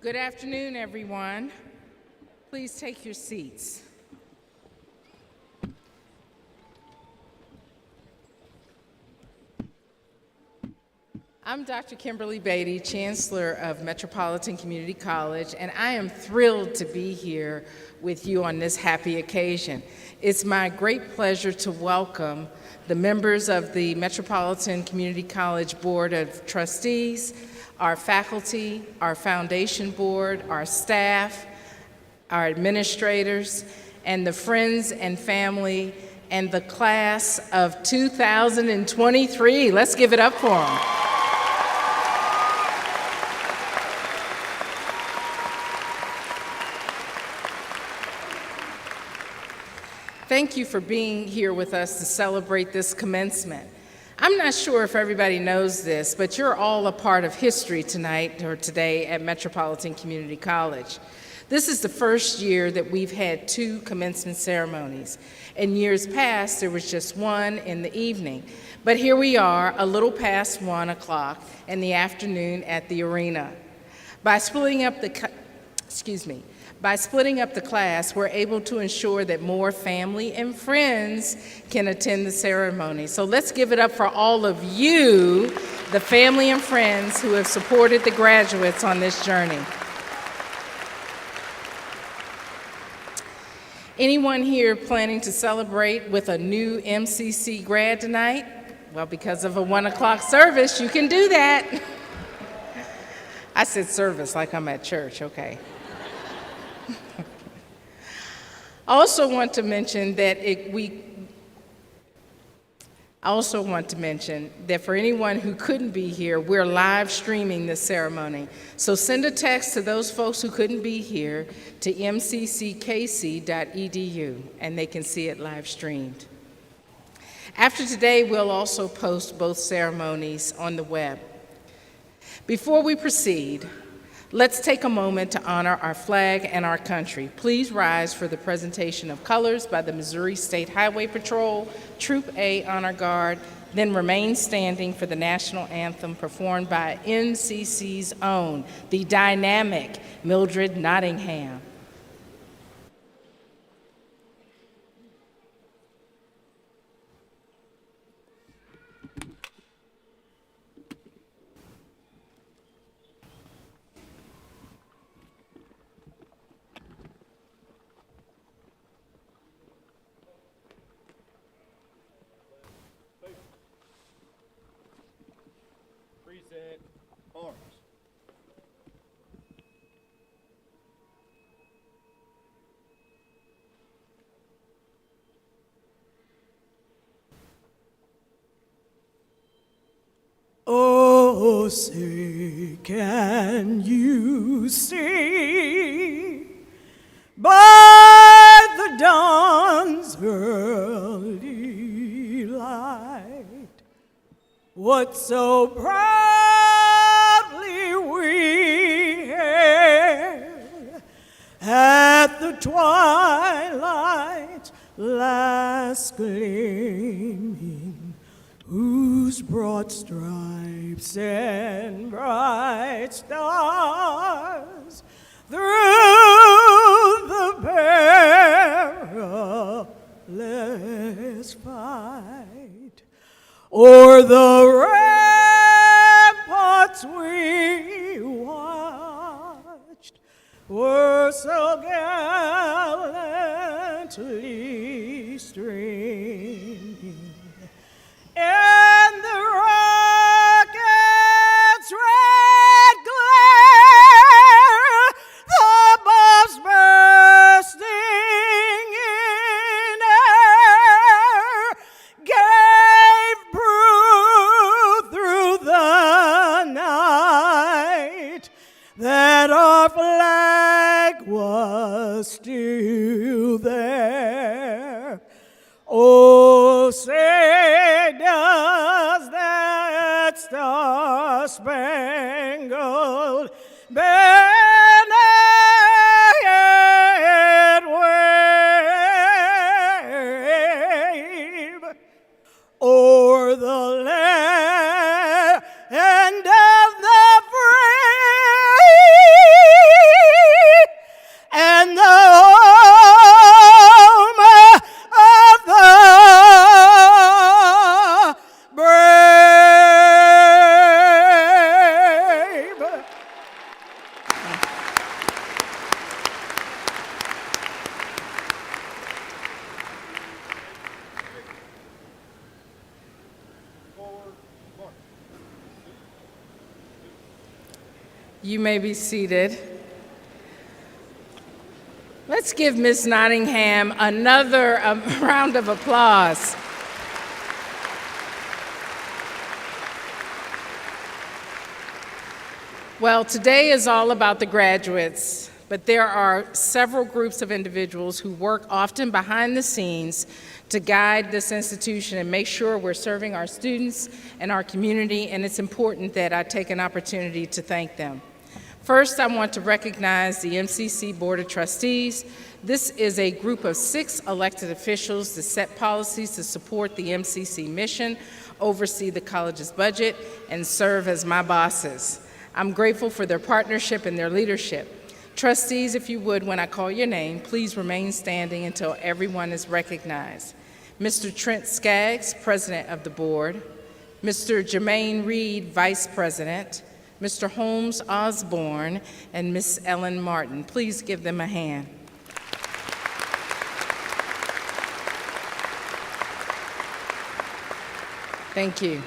Good afternoon, everyone. Please take your seats. I'm Dr. Kimberly Beatty, Chancellor of Metropolitan Community College, and I am thrilled to be here with you on this happy occasion. It's my great pleasure to welcome the members of the Metropolitan Community College Board of Trustees, our faculty, our foundation board, our staff, our administrators, and the friends and family and the class of 2023. Let's give it up for them. Thank you for being here with us to celebrate this commencement. I'm not sure if everybody knows this, but you're all a part of history tonight or today at Metropolitan Community College. This is the first year that we've had 2 commencement ceremonies. In years past, there was just one in the evening. But here we are, a little past 1 o'clock in the afternoon at the arena. By splitting up the class, we're able to ensure that more family and friends can attend the ceremony. So let's give it up for all of you, the family and friends who have supported the graduates on this journey. Anyone here planning to celebrate with a new MCC grad tonight? Well, because of a 1 o'clock service, you can do that. I said service like I'm at church, okay. I also want to mention that for anyone who couldn't be here, we're live streaming this ceremony. So send a text to those folks who couldn't be here to mcckc.edu, and they can see it live streamed. After today, we'll also post both ceremonies on the web. Before we proceed, let's take a moment to honor our flag and our country. Please rise for the presentation of colors by the Missouri State Highway Patrol, Troop A Honor Guard, then remain standing for the national anthem performed by MCC's own, the dynamic Mildred Nottingham. Present arms. Oh, say, can you see by the dawn's early light what so proudly we hailed at the twilight's last gleaming, whose broad stripes and bright stars through the perilous fight o'er the ramparts we watched were so gallantly streaming, and the rocket's red glare, the bombs bursting in air, gave proof through the night that our flag was still there. Oh, say does that star-spangled banner yet wave o'er the land of the free? You may be seated. Let's give Ms. Nottingham another round of applause. Well, today is all about the graduates, but there are several groups of individuals who work often behind the scenes to guide this institution and make sure we're serving our students and our community, and it's important that I take an opportunity to thank them. First, I want to recognize the MCC Board of Trustees. This is a group of 6 elected officials that set policies to support the MCC mission, oversee the college's budget, and serve as my bosses. I'm grateful for their partnership and their leadership. Trustees, if you would, when I call your name, please remain standing until everyone is recognized. Mr. Trent Skaggs, President of the Board, Mr. Jermaine Reed, Vice President, Mr. Holmes Osborne, and Ms. Ellen Martin. Please give them a hand. Thank you.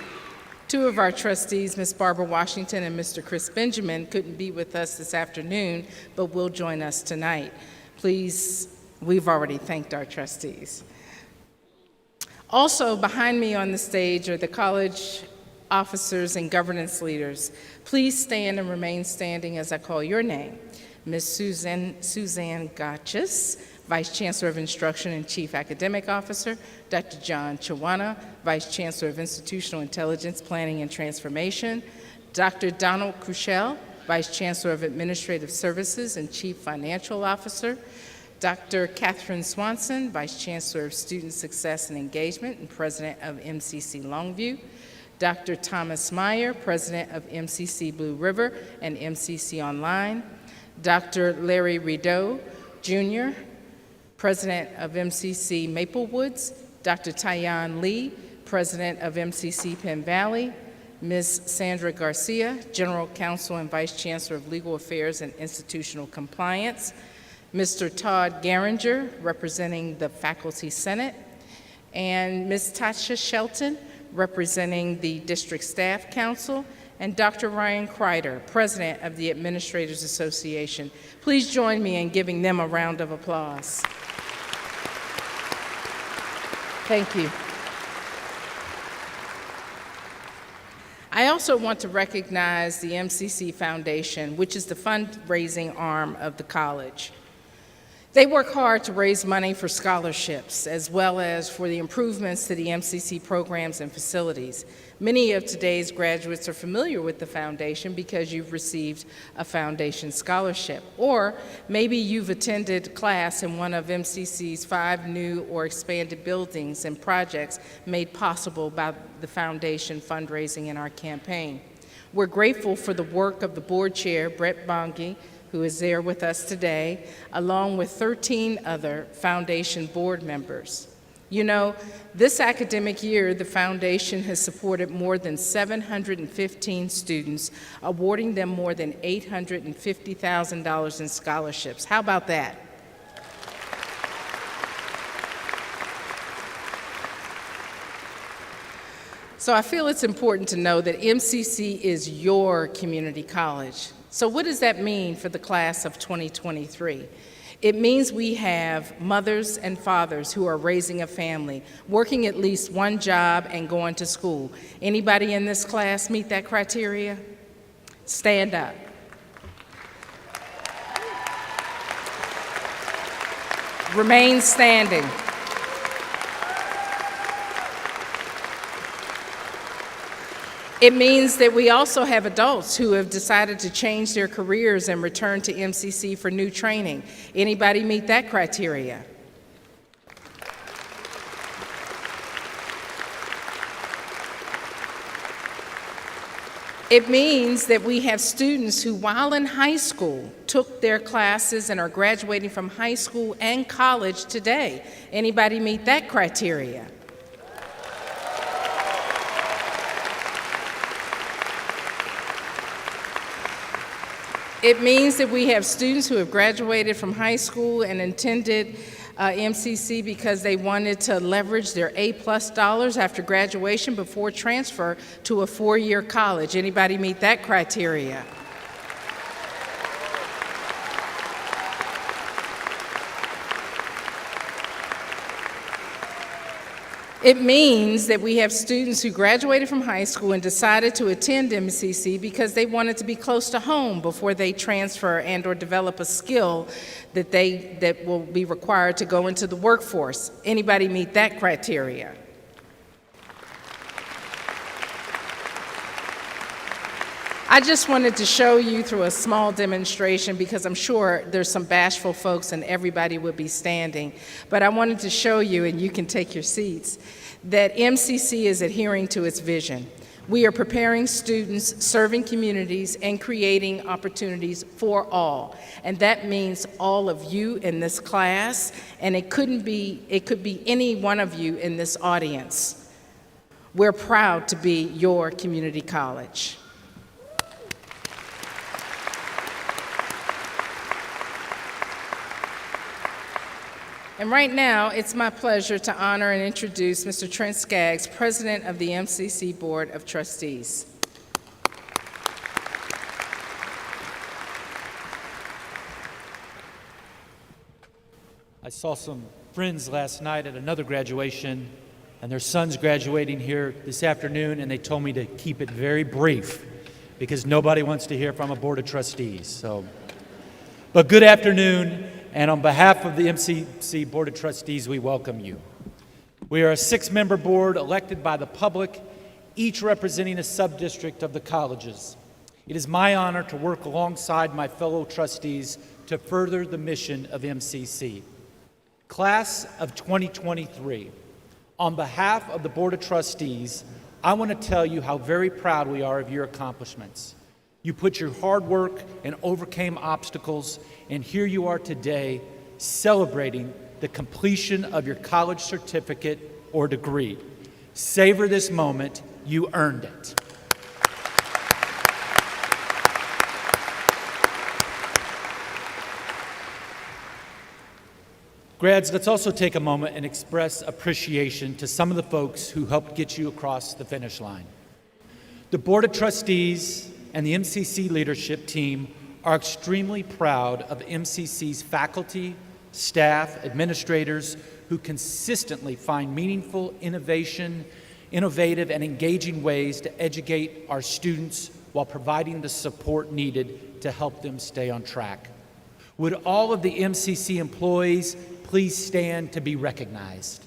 2 of our trustees, Ms. Barbara Washington and Mr. Chris Benjamin, couldn't be with us this afternoon, but will join us tonight. Please, we've already thanked our trustees. Also, behind me on the stage are the college officers and governance leaders. Please stand and remain standing as I call your name. Ms. Suzanne Gotchis, Vice Chancellor of Instruction and Chief Academic Officer, Dr. John Chawana, Vice Chancellor of Institutional Intelligence, Planning and Transformation, Dr. Donald Crushell, Vice Chancellor of Administrative Services and Chief Financial Officer, Dr. Catherine Swanson, Vice Chancellor of Student Success and Engagement and President of MCC Longview, Dr. Thomas Meyer, President of MCC Blue River and MCC Online, Dr. Larry Rideau, Jr., President of MCC Maple Woods, Dr. Tyon Lee, President of MCC Penn Valley, Ms. Sandra Garcia, General Counsel and Vice Chancellor of Legal Affairs and Institutional Compliance, Mr. Todd Garinger, representing the Faculty Senate, and Ms. Tasha Shelton, representing the District Staff Council, and Dr. Ryan Kreider, President of the Administrators Association. Please join me in giving them a round of applause. Thank you. I also want to recognize the MCC Foundation, which is the fundraising arm of the college. They work hard to raise money for scholarships, as well as for the improvements to the MCC programs and facilities. Many of today's graduates are familiar with the foundation because you've received a foundation scholarship, or maybe you've attended class in one of MCC's 5 new or expanded buildings and projects made possible by the foundation fundraising in our campaign. We're grateful for the work of the board chair, Brett Bongi, who is there with us today, along with 13 other foundation board members. You know, this academic year, the foundation has supported more than 715 students, awarding them more than $850,000 in scholarships. How about that? So I feel it's important to know that MCC is your community college. So what does that mean for the class of 2023? It means we have mothers and fathers who are raising a family, working at least one job and going to school. Anybody in this class meet that criteria? Stand up. Remain standing. It means that we also have adults who have decided to change their careers and return to MCC for new training. Anybody meet that criteria? It means that we have students who, while in high school, took their classes and are graduating from high school and college today. Anybody meet that criteria? It means that we have students who have graduated from high school and attended MCC because they wanted to leverage their A+ dollars after graduation before transfer to a 4-year college. Anybody meet that criteria? It means that we have students who graduated from high school and decided to attend MCC because they wanted to be close to home before they transfer and or develop a skill that will be required to go into the workforce. Anybody meet that criteria? I just wanted to show you through a small demonstration because I'm sure there's some bashful folks and everybody would be standing, but I wanted to show you, and you can take your seats, that MCC is adhering to its vision. We are preparing students, serving communities, and creating opportunities for all. And that means all of you in this class, and it could be any one of you in this audience. We're proud to be your community college. And right now, it's my pleasure to honor and introduce Mr. Trent Skaggs, President of the MCC Board of Trustees. I saw some friends last night at another graduation, and their son's graduating here this afternoon, and they told me to keep it very brief because nobody wants to hear from a Board of Trustees. But good afternoon. And on behalf of the MCC Board of Trustees, we welcome you. We are a 6-member board elected by the public, each representing a sub-district of the colleges. It is my honor to work alongside my fellow trustees to further the mission of MCC. Class of 2023, on behalf of the Board of Trustees, I want to tell you how very proud we are of your accomplishments. You put your hard work and overcame obstacles, and here you are today celebrating the completion of your college certificate or degree. Savor this moment. You earned it. Grads, let's also take a moment and express appreciation to some of the folks who helped get you across the finish line. The Board of Trustees and the MCC leadership team are extremely proud of MCC's faculty, staff, administrators who consistently find meaningful, innovative, and engaging ways to educate our students while providing the support needed to help them stay on track. Would all of the MCC employees please stand to be recognized?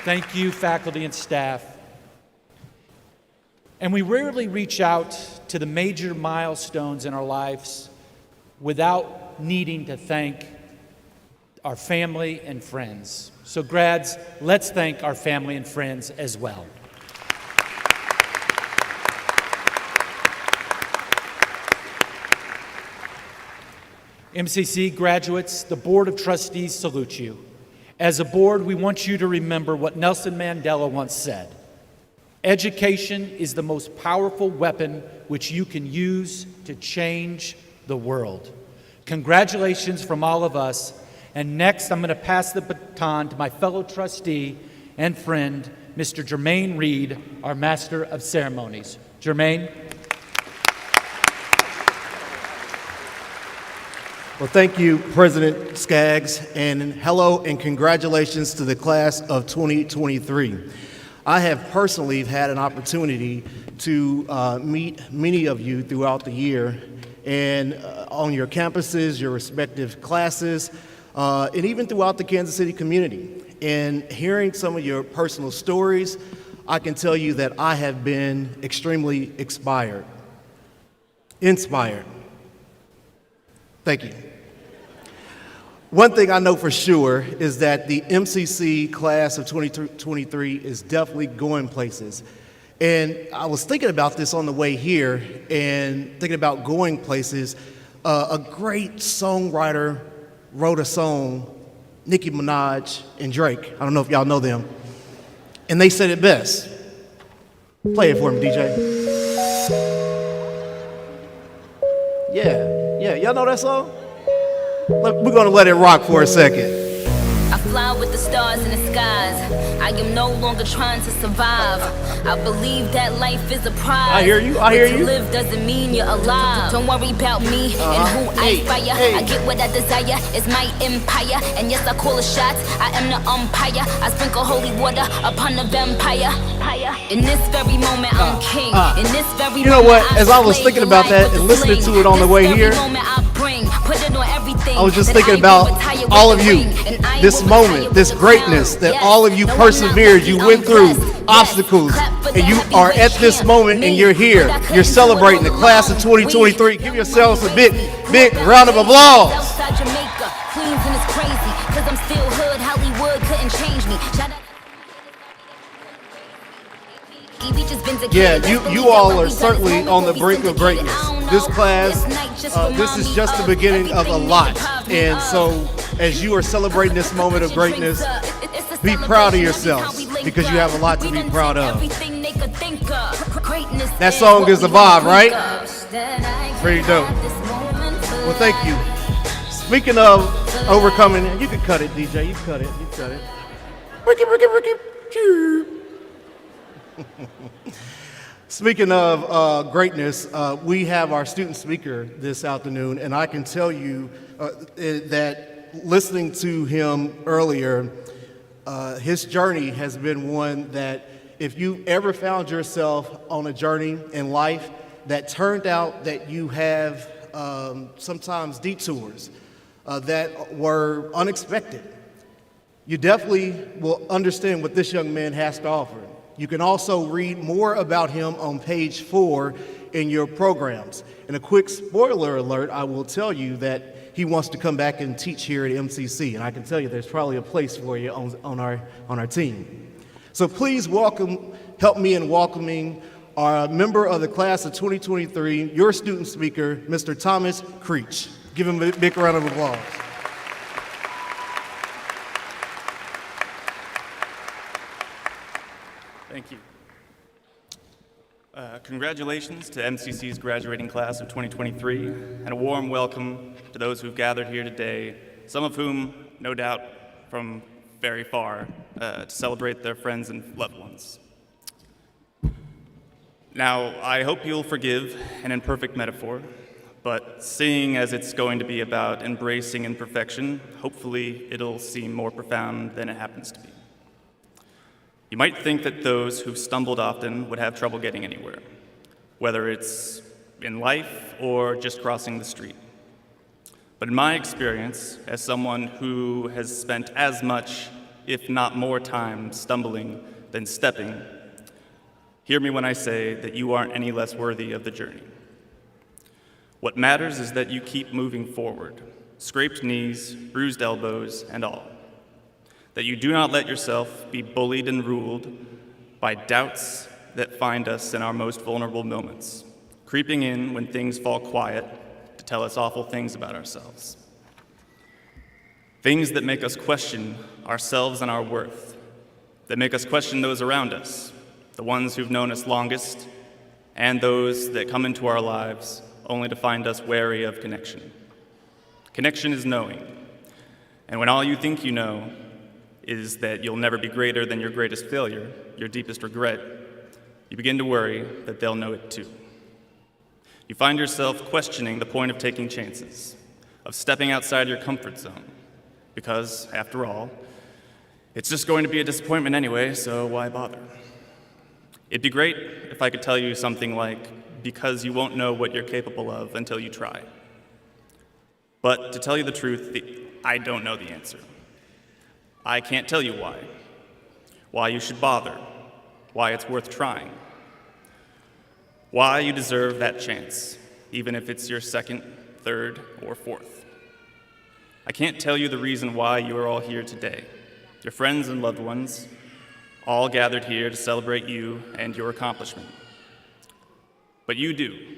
Thank you, faculty and staff. And we rarely reach out to the major milestones in our lives without needing to thank our family and friends. So grads, let's thank our family and friends as well. MCC graduates, the Board of Trustees salute you. As a board, we want you to remember what Nelson Mandela once said: education is the most powerful weapon which you can use to change the world. Congratulations from all of us. And next, I'm going to pass the baton to my fellow trustee and friend, Mr. Jermaine Reed, our Master of Ceremonies. Jermaine. Well, thank you, President Skaggs, and hello and congratulations to the class of 2023. I have personally had an opportunity to meet many of you throughout the year and on your campuses, your respective classes, and even throughout the Kansas City community. And hearing some of your personal stories, I can tell you that I have been extremely inspired. Thank you. One thing I know for sure is that the MCC class of 2023 is definitely going places. And I was thinking about this on the way here and thinking about going places. A great songwriter wrote a song, Nicki Minaj and Drake. I don't know if y'all know them. And they said it best. Play it for me, DJ. Yeah, y'all know that song? We're gonna let it rock for a second. I fly with the stars in the skies. I am no longer trying to survive. I believe that life is a prize. I hear you, I hear But to you. live doesn't mean you're alive. Don't worry about me and who I fire. I get what I desire, it's my empire. And yes, I call the shots, I am the umpire. I sprinkle holy water upon the vampire. In this very moment, I'm king. In this very You know moment, what? As I was thinking about that and listening to it on the way here, I was just thinking about all of you, this moment, this greatness that all of you persevered, you went through obstacles, and you are at this moment and you're here. You're celebrating the class of 2023. Give yourselves a big, big round of applause. Southside Jamaica, Queens, and it's crazy, 'cause I'm still hood, Hollywood couldn't change me. Shout out- Yeah, you all are certainly on the brink of greatness. This class, this is just the beginning of a lot. And so, as you are celebrating this moment of greatness, be proud of yourselves because you have a lot to be proud of. That song is the vibe, right? Pretty dope. Well, thank you. Speaking of overcoming, you can cut it, DJ. You cut it. You cut it. Ricky. Speaking of greatness, we have our student speaker this afternoon, and I can tell you that listening to him earlier, his journey has been one that if you ever found yourself on a journey in life that turned out that you have sometimes detours that were unexpected, you definitely will understand what this young man has to offer. You can also read more about him on page 4 in your programs. And a quick spoiler alert, I will tell you that he wants to come back and teach here at MCC. And I can tell you there's probably a place for you on our team. So please help me in welcoming our member of the class of 2023, your student speaker, Mr. Thomas Creech. Give him a big round of applause. Thank you. Congratulations to MCC's graduating class of 2023, and a warm welcome to those who've gathered here today, some of whom, no doubt, from very far, to celebrate their friends and loved ones. Now, I hope you'll forgive an imperfect metaphor, but seeing as it's going to be about embracing imperfection, hopefully it'll seem more profound than it happens to be. You might think that those who've stumbled often would have trouble getting anywhere, whether it's in life or just crossing the street. But in my experience, as someone who has spent as much, if not more time stumbling than stepping, hear me when I say that you aren't any less worthy of the journey. What matters is that you keep moving forward, scraped knees, bruised elbows, and all. That you do not let yourself be bullied and ruled by doubts that find us in our most vulnerable moments, creeping in when things fall quiet to tell us awful things about ourselves. Things that make us question ourselves and our worth, that make us question those around us, the ones who've known us longest, and those that come into our lives only to find us wary of connection. Connection is knowing, and when all you think you know is that you'll never be greater than your greatest failure, your deepest regret, you begin to worry that they'll know it too. You find yourself questioning the point of taking chances, of stepping outside your comfort zone, because, after all, it's just going to be a disappointment anyway, so why bother? It'd be great if I could tell you something like, because you won't know what you're capable of until you try. But to tell you the truth, I don't know the answer. I can't tell you why you should bother, why it's worth trying, why you deserve that chance, even if it's your second, third, or fourth. I can't tell you the reason why you are all here today, your friends and loved ones, all gathered here to celebrate you and your accomplishment. But you do.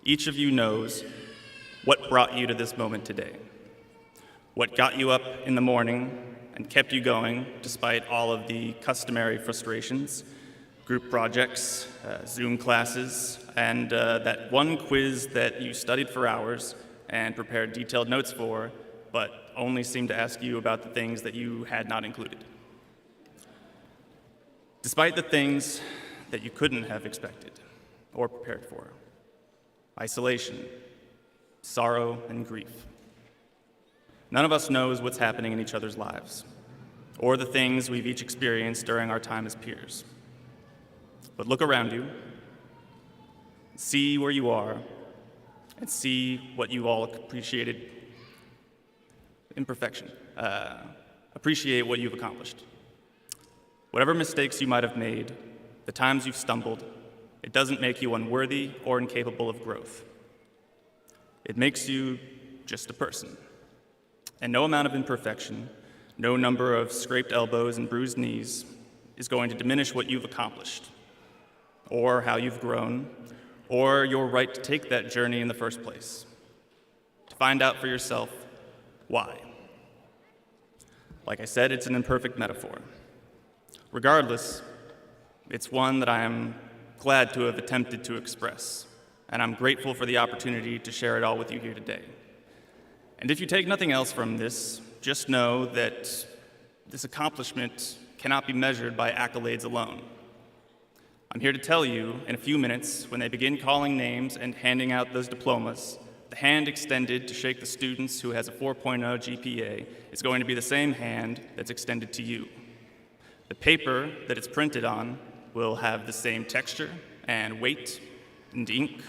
Each of you knows what brought you to this moment today, what got you up in the morning and kept you going despite all of the customary frustrations, group projects, Zoom classes, and that one quiz that you studied for hours and prepared detailed notes for but only seemed to ask you about the things that you had not included. Despite the things that you couldn't have expected or prepared for, isolation, sorrow, and grief. None of us knows what's happening in each other's lives, or the things we've each experienced during our time as peers. But look around you, see where you are, and see what you all appreciated. Appreciate what you've accomplished. Whatever mistakes you might have made, the times you've stumbled, it doesn't make you unworthy or incapable of growth. It makes you just a person. And no amount of imperfection, no number of scraped elbows and bruised knees is going to diminish what you've accomplished, or how you've grown, or your right to take that journey in the first place, to find out for yourself why. Like I said, it's an imperfect metaphor. Regardless, it's one that I am glad to have attempted to express, and I'm grateful for the opportunity to share it all with you here today. And if you take nothing else from this, just know that this accomplishment cannot be measured by accolades alone. I'm here to tell you in a few minutes, when they begin calling names and handing out those diplomas, the hand extended to shake the students who has a 4.0 GPA is going to be the same hand that's extended to you. The paper that it's printed on will have the same texture and weight and ink,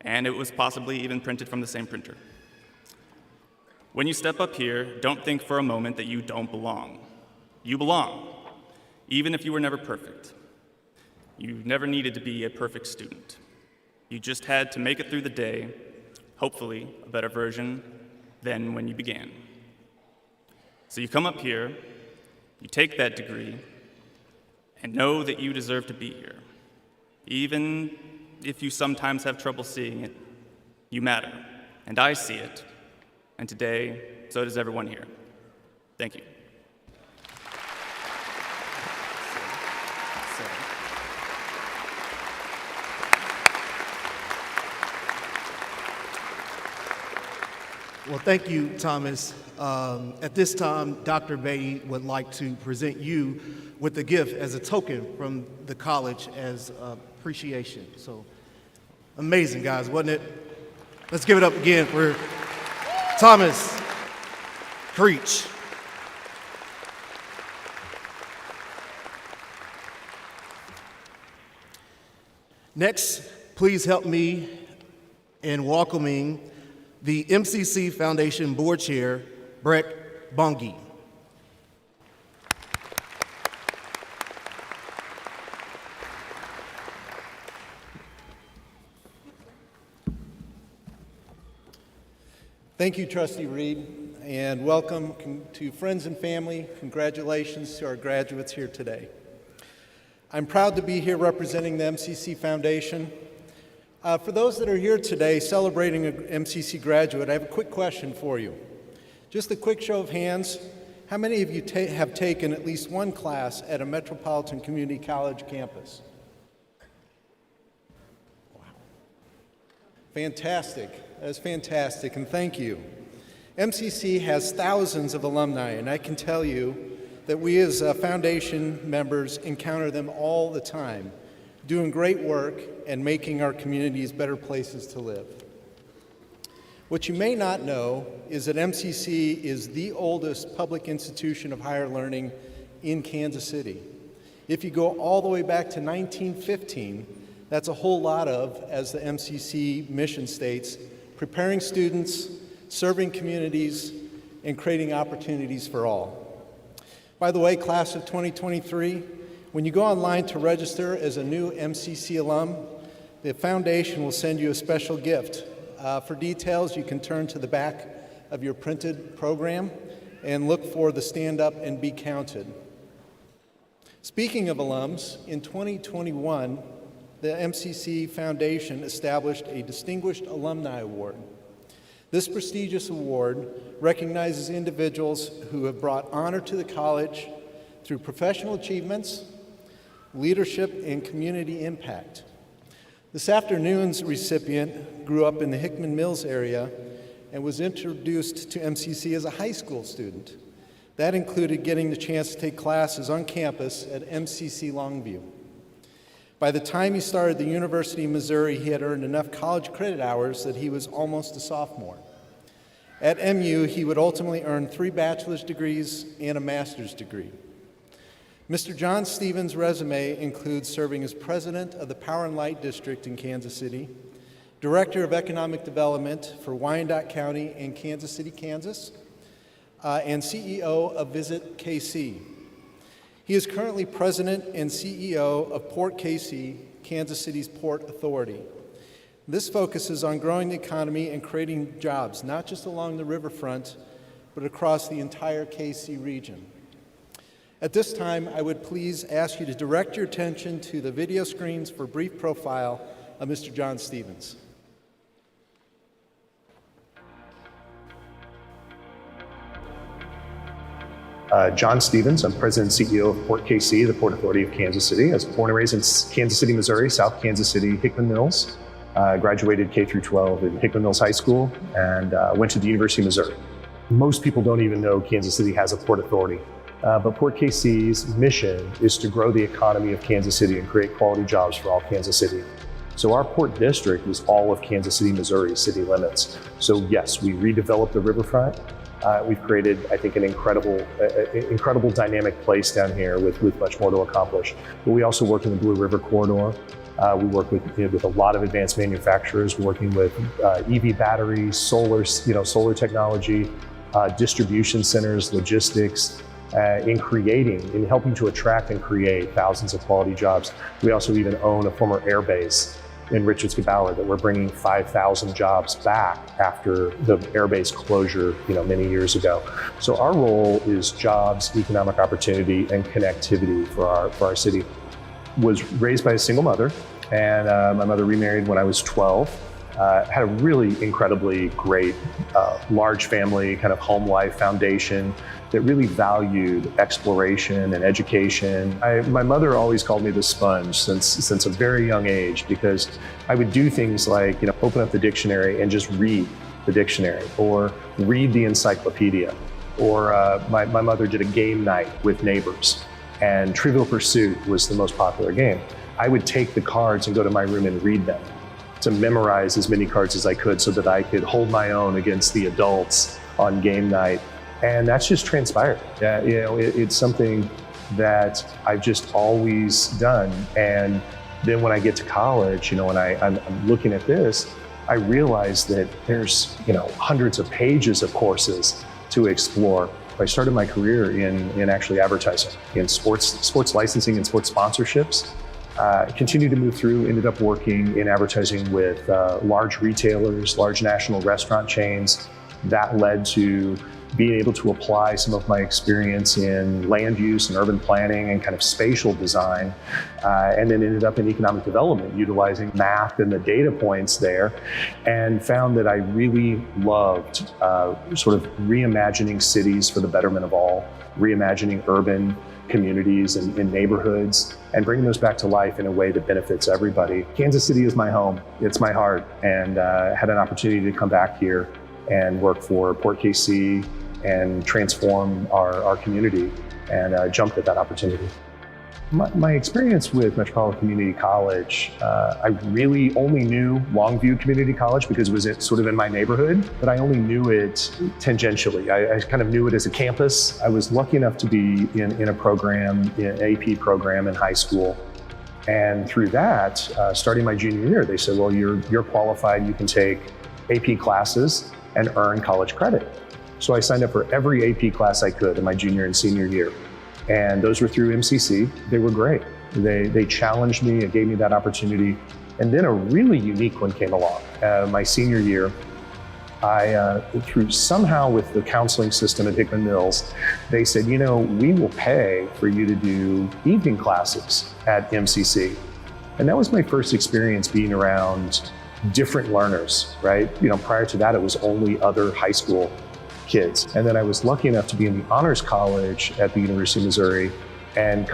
and it was possibly even printed from the same printer. When you step up here, don't think for a moment that you don't belong. You belong, even if you were never perfect. You never needed to be a perfect student. You just had to make it through the day, hopefully a better version than when you began. So you come up here, you take that degree, and know that you deserve to be here. Even if you sometimes have trouble seeing it, you matter, and I see it. And today, so does everyone here. Thank you. Well, thank you, Thomas. At this time, Dr. Beatty would like to present you with a gift as a token from the college as appreciation. So, amazing, guys, wasn't it? Let's give it up again for Thomas Creech. Next, please help me in welcoming the MCC Foundation Board Chair, Brett Bunge. Thank you, Trustee Reed, and welcome to friends and family. Congratulations to our graduates here today. I'm proud to be here representing the MCC Foundation. For those that are here today celebrating an MCC graduate, I have a quick question for you. Just a quick show of hands. How many of you have taken at least one class at a Metropolitan Community College campus? Wow. Fantastic. That's fantastic, and thank you. MCC has thousands of alumni, and I can tell you that we as foundation members encounter them all the time, doing great work and making our communities better places to live. What you may not know is that MCC is the oldest public institution of higher learning in Kansas City. If you go all the way back to 1915, that's a whole lot of, as the MCC mission states, preparing students, serving communities, and creating opportunities for all. By the way, class of 2023, when you go online to register as a new MCC alum, the foundation will send you a special gift. For details, you can turn to the back of your printed program and look for the Stand Up and Be Counted. Speaking of alums, in 2021, the MCC Foundation established a Distinguished Alumni Award. This prestigious award recognizes individuals who have brought honor to the college through professional achievements, leadership, and community impact. This afternoon's recipient grew up in the Hickman Mills area and was introduced to MCC as a high school student. That included getting the chance to take classes on campus at MCC Longview. By the time he started the University of Missouri, he had earned enough college credit hours that he was almost a sophomore. At MU, he would ultimately earn 3 bachelor's degrees and a master's degree. Mr. John Stevens' resume includes serving as president of the Power and Light District in Kansas City, director of economic development for Wyandotte County in Kansas City, Kansas, and CEO of Visit KC. He is currently president and CEO of Port KC, Kansas City's Port Authority. This focuses on growing the economy and creating jobs, not just along the riverfront, but across the entire KC region. At this time, I would please ask you to direct your attention to the video screens for a brief profile of Mr. John Stevens. John Stevens, I'm President and CEO of Port KC, the Port Authority of Kansas City. I was born and raised in Kansas City, Missouri, South Kansas City, Hickman Mills. Graduated K through 12 at Hickman Mills High School and went to the University of Missouri. Most people don't even know Kansas City has a Port Authority, but Port KC's mission is to grow the economy of Kansas City and create quality jobs for all Kansas City. So our Port District is all of Kansas City, Missouri city limits. So yes, we redeveloped the riverfront. We've created, I think, an incredible dynamic place down here with much more to accomplish. But we also work in the Blue River Corridor. We work with a lot of advanced manufacturers. We're working with EV batteries, solar technology, distribution centers, logistics, in helping to attract and create thousands of quality jobs. We also even own a former air base in Richards-Geballer that we're bringing 5,000 jobs back after the airbase closure, many years ago. So our role is jobs, economic opportunity, and connectivity for our city. Was raised by a single mother, and my mother remarried when I was 12. Had a really incredibly great, large family, kind of home life foundation that really valued exploration and education. My mother always called me the sponge since a very young age, because I would do things like, open up the dictionary and just read the dictionary, or read the encyclopedia, or my mother did a game night with neighbors, and Trivial Pursuit was the most popular game. I would take the cards and go to my room and read them, to memorize as many cards as I could so that I could hold my own against the adults on game night. And that's just transpired. It's something that I've just always done. And then when I get to college, and I'm looking at this, I realized that there's, hundreds of pages of courses to explore. I started my career in actually advertising, in sports licensing and sports sponsorships. Continued to move through, ended up working in advertising with large retailers, large national restaurant chains. That led to being able to apply some of my experience in land use and urban planning and kind of spatial design, and then ended up in economic development, utilizing math and the data points there, and found that I really loved sort of reimagining cities for the betterment of all, reimagining urban communities and neighborhoods, and bringing those back to life in a way that benefits everybody. Kansas City is my home, it's my heart, and had an opportunity to come back here and work for Port KC and transform our community, and jumped at that opportunity. My experience with Metropolitan Community College, I really only knew Longview Community College because it was sort of in my neighborhood, but I only knew it tangentially. I kind of knew it as a campus. I was lucky enough to be in a program, an AP program in high school. And through that, starting my junior year, they said, well, you're qualified, you can take AP classes and earn college credit. So I signed up for every AP class I could in my junior and senior year. And those were through MCC. They were great. They challenged me and gave me that opportunity. And then a really unique one came along. My senior year, through somehow with the counseling system at Hickman Mills, they said, we will pay for you to do evening classes at MCC. And that was my first experience being around different learners, right? Prior to that, it was only other high school kids. And then I was lucky enough to be in the Honors College at the University of Missouri, and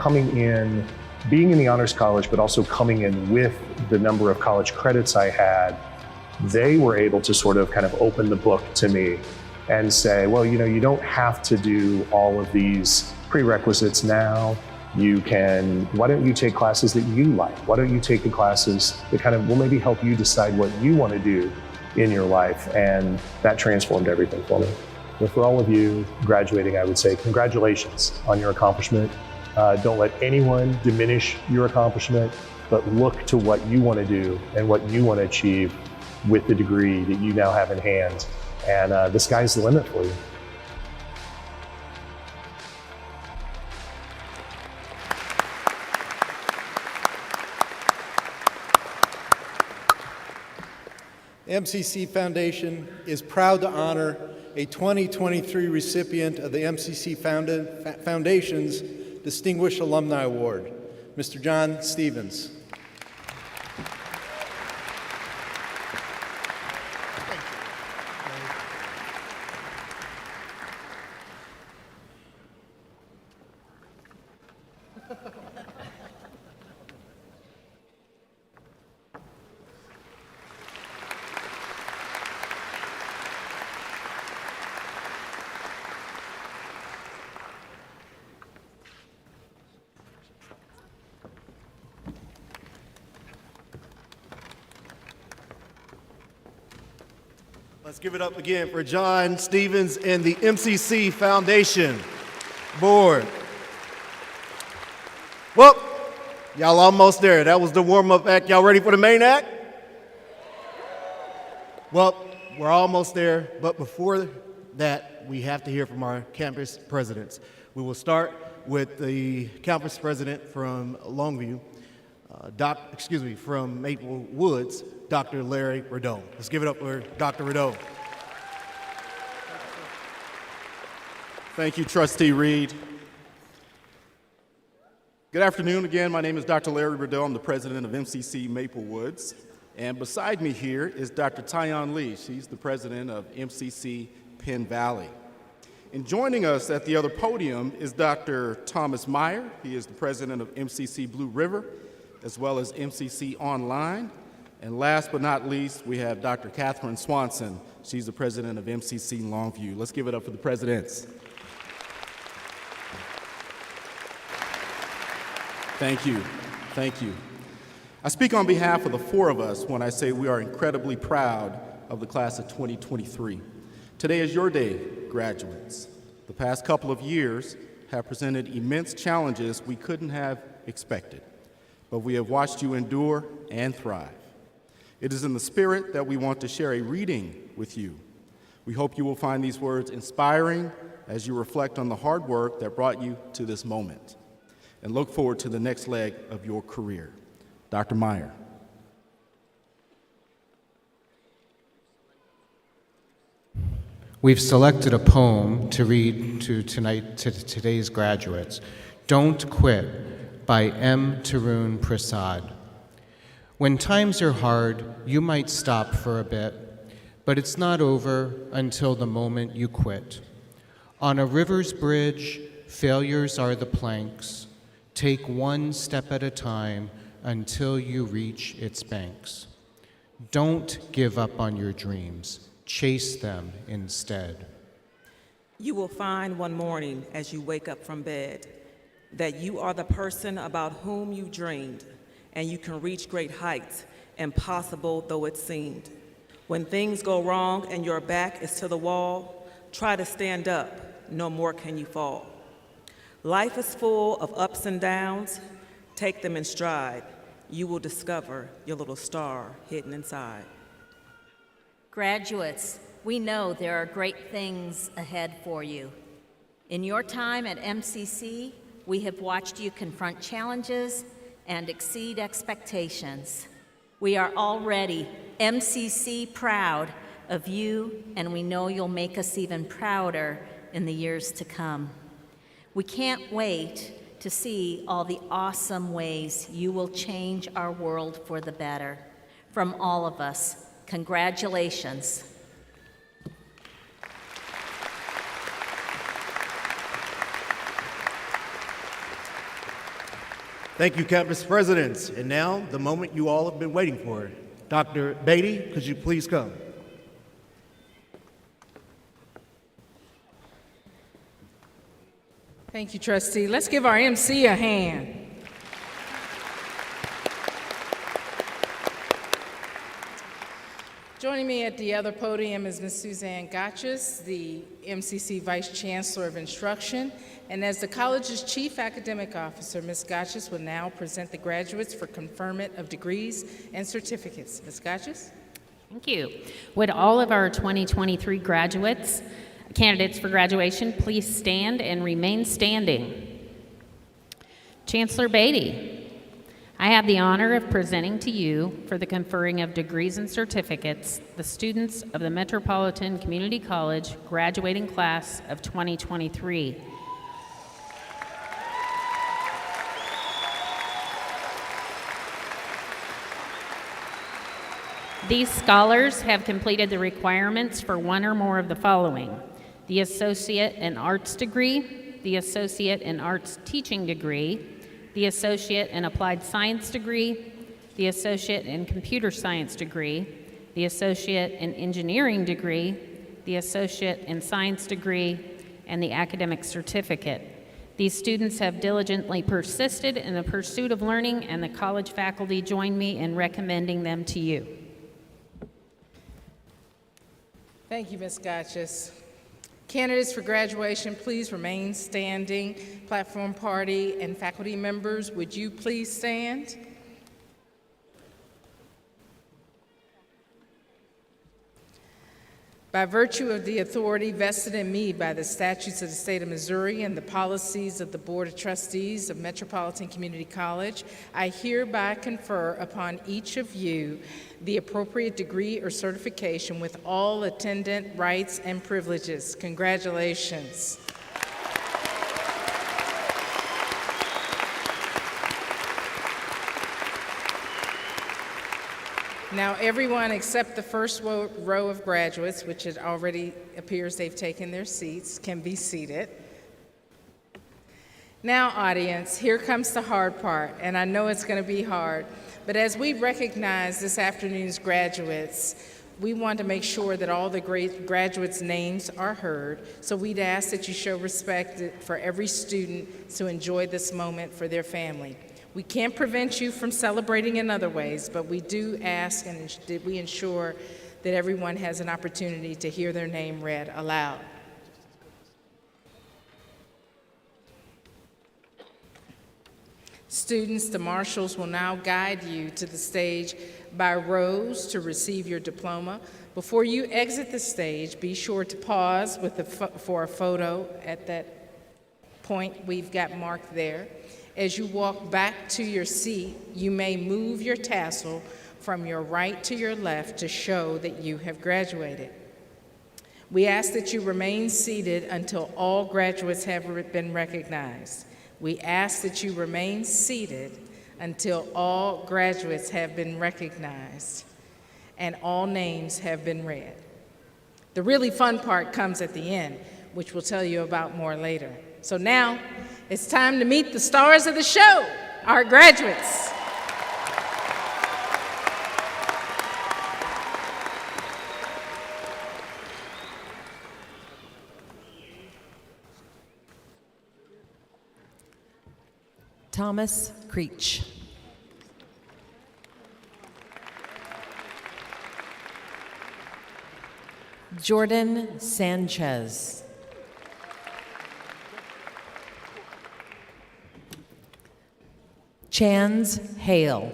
being in the Honors College, but also coming in with the number of college credits I had, they were able to sort of kind of open the book to me and say, well, you don't have to do all of these prerequisites now. Why don't you take classes that you like? Why don't you take the classes that kind of will maybe help you decide what you want to do in your life? And that transformed everything for me. But for all of you graduating, I would say congratulations on your accomplishment. Don't let anyone diminish your accomplishment, but look to what you want to do and what you want to achieve with the degree that you now have in hand. And the sky's the limit for you. The MCC Foundation is proud to honor a 2023 recipient of the MCC Foundation's Distinguished Alumni Award, Mr. John Stevens. Let's give it up again for John Stevens and the MCC Foundation Board. Well, y'all almost there. That was the warm-up act. Y'all ready for the main act? Well, we're almost there, but before that, we have to hear from our campus presidents. We will start with the campus president from Longview, from Maple Woods, Dr. Larry Rideau. Let's give it up for Dr. Rideau. Thank you, Trustee Reed. Good afternoon again. My name is Dr. Larry Rideau. I'm the president of MCC Maple Woods. And beside me here is Dr. Tyon Lee. She's the president of MCC Penn Valley. And joining us at the other podium is Dr. Thomas Meyer. He is the president of MCC Blue River, as well as MCC Online. And last but not least, we have Dr. Catherine Swanson. She's the president of MCC Longview. Let's give it up for the presidents. Thank you. Thank you. I speak on behalf of the four of us when I say we are incredibly proud of the class of 2023. Today is your day, graduates. The past couple of years have presented immense challenges we couldn't have expected, but we have watched you endure and thrive. It is in the spirit that we want to share a reading with you. We hope you will find these words inspiring as you reflect on the hard work that brought you to this moment, and look forward to the next leg of your career. Dr. Meyer. We've selected a poem to read to today's graduates, Don't Quit by M. Tarun Prasad. When times are hard, you might stop for a bit, but it's not over until the moment you quit. On a river's bridge, failures are the planks. Take one step at a time until you reach its banks. Don't give up on your dreams. Chase them instead. You will find one morning as you wake up from bed that you are the person about whom you dreamed, and you can reach great heights, impossible though it seemed. When things go wrong and your back is to the wall, try to stand up, no more can you fall. Life is full of ups and downs. Take them in stride. You will discover your little star hidden inside. Graduates, we know there are great things ahead for you. In your time at MCC, we have watched you confront challenges and exceed expectations. We are already MCC proud of you, and we know you'll make us even prouder in the years to come. We can't wait to see all the awesome ways you will change our world for the better. From all of us, congratulations. Thank you, campus presidents. And now, the moment you all have been waiting for. Dr. Beatty, could you please come? Thank you, trustee. Let's give our MC a hand. Joining me at the other podium is Ms. Suzanne Gotches, the MCC Vice Chancellor of Instruction. And as the college's Chief Academic Officer, Ms. Gotches will now present the graduates for conferment of degrees and certificates. Ms. Gotches? Thank you. Would all of our 2023 graduates, candidates for graduation, please stand and remain standing. Chancellor Beatty, I have the honor of presenting to you for the conferring of degrees and certificates the students of the Metropolitan Community College graduating class of 2023. These scholars have completed the requirements for one or more of the following: the Associate in Arts degree, the Associate in Arts Teaching degree, the Associate in Applied Science degree, the Associate in Computer Science degree, the Associate in Engineering degree, the Associate in Science degree, and the Academic Certificate. These students have diligently persisted in the pursuit of learning, and the college faculty join me in recommending them to you. Thank you, Ms. Gotches. Candidates for graduation, please remain standing. Platform party and faculty members, would you please stand? By virtue of the authority vested in me by the statutes of the state of Missouri and the policies of the Board of Trustees of Metropolitan Community College, I hereby confer upon each of you the appropriate degree or certification with all attendant rights and privileges. Congratulations. Now, everyone except the first row of graduates, which it already appears they've taken their seats, can be seated. Now, audience, here comes the hard part, and I know it's going to be hard, but as we recognize this afternoon's graduates, we want to make sure that all the great graduates' names are heard, so we'd ask that you show respect for every student to enjoy this moment for their family. We can't prevent you from celebrating in other ways, but we do ask and that we ensure that everyone has an opportunity to hear their name read aloud. Students, the marshals will now guide you to the stage by rows to receive your diploma. Before you exit the stage, be sure to pause for a photo at that point we've got marked there. As you walk back to your seat, you may move your tassel from your right to your left to show that you have graduated. We ask that you remain seated until all graduates have been recognized. We ask that you remain seated until all graduates have been recognized and all names have been read. The really fun part comes at the end, which we'll tell you about more later. So now, it's time to meet the stars of the show, our graduates. Thomas Creech. Jordan Sanchez. Chance Hale.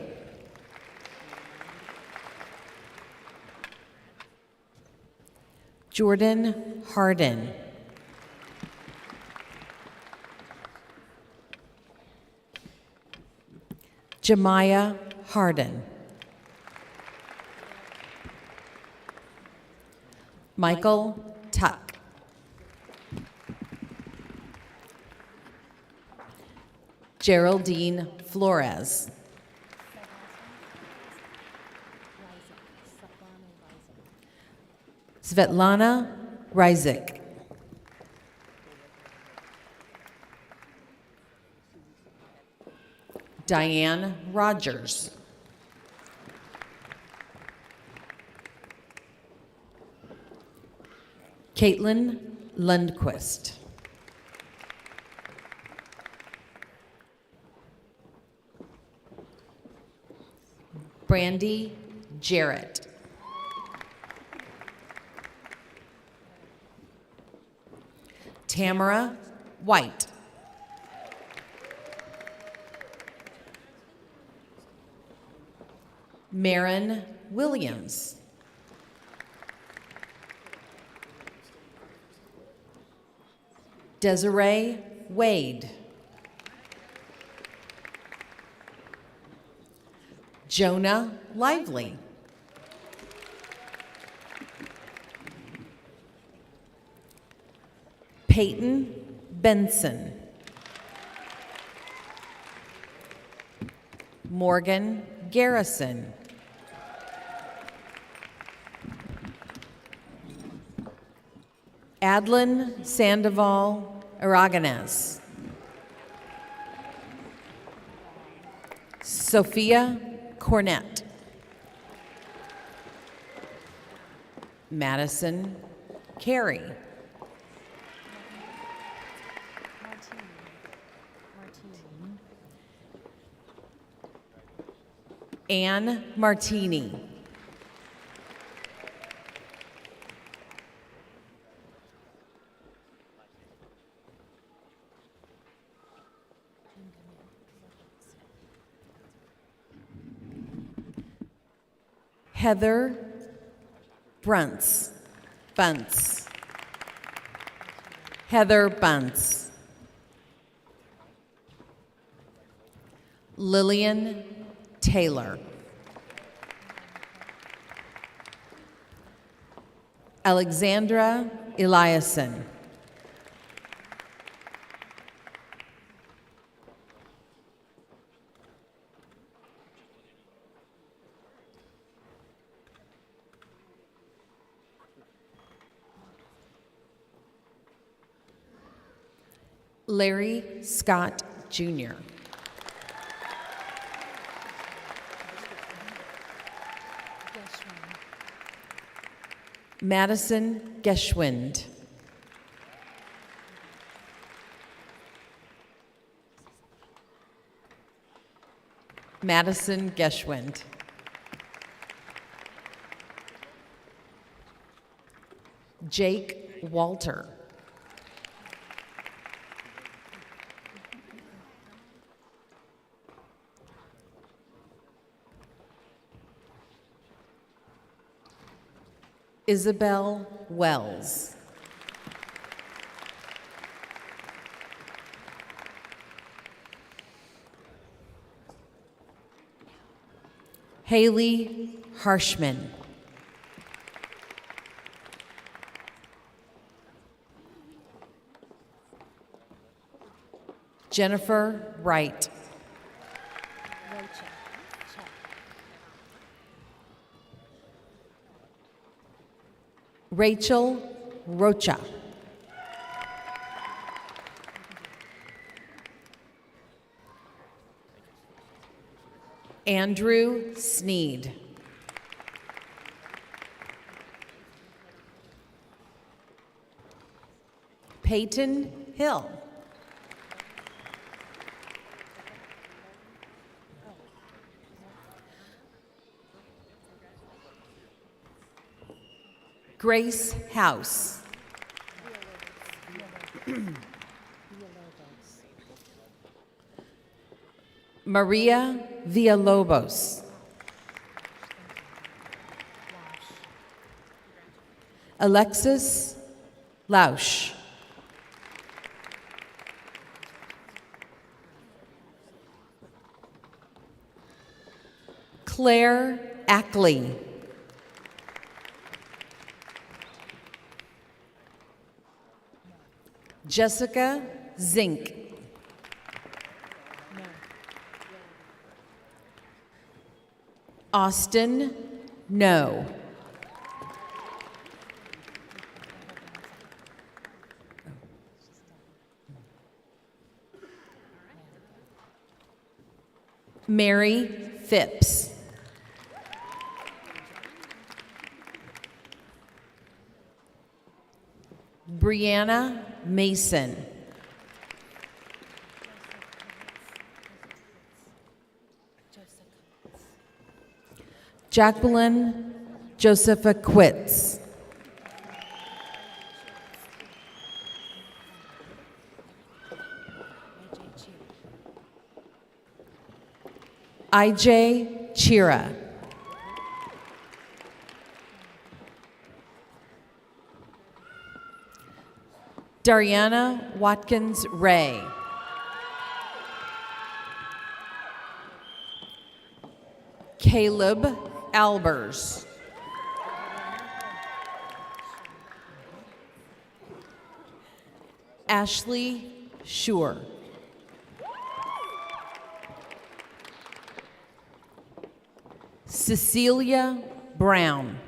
Jordan Harden. Jemiah Harden. Michael Tuck. Geraldine Flores. Svetlana Rizik. Diane Rogers. Caitlin Lundquist. Brandy Jarrett. Tamara White. Marin Williams. Desiree Wade. Jonah Lively. Peyton Benson. Morgan Garrison. Adlin Sandoval Aragonés. Sophia Cornett. Madison Carey. Anne Martini. Heather Bunce. Heather Bunce. Lillian Taylor. Alexandra Eliason. Larry Scott Jr. Madison Geschwind. Madison Geschwind. Jake Walter. Isabel Wells. Haley Harshman. Jennifer Wright. Rachel Rocha. Andrew Sneed. Peyton Hill. Grace House. Maria Villalobos. Alexis Lausch. Claire Ackley. Jessica Zink. Austin No. Mary Phipps. Brianna Mason. Jacqueline Josepha Quitz. IJ Chira. Dariana Watkins Ray. Caleb Albers. Ashley Shore. Cecilia Brown.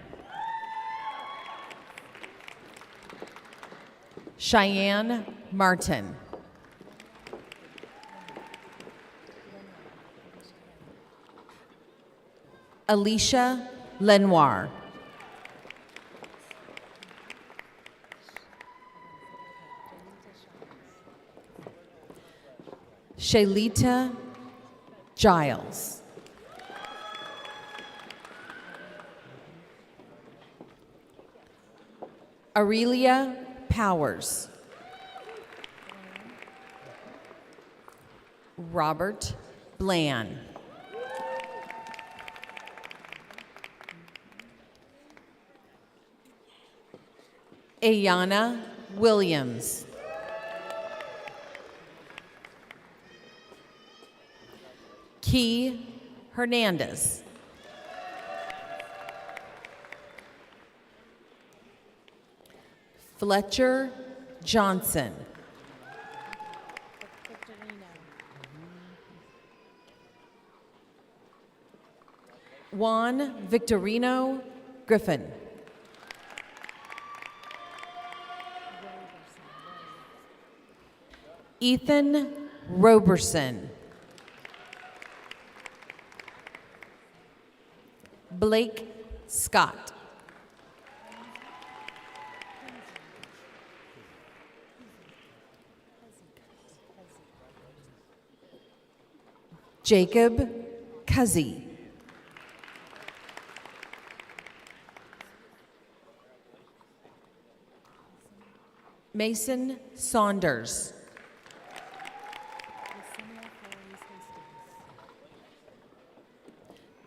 Cheyenne Martin. Alicia Lenoir. Shaylita Giles. Aurelia Powers. Robert Bland. Ayana Williams. Key Hernandez. Fletcher Johnson. Juan Victorino Griffin. Ethan Roberson. Blake Scott. Jacob Cuzzy. Mason Saunders.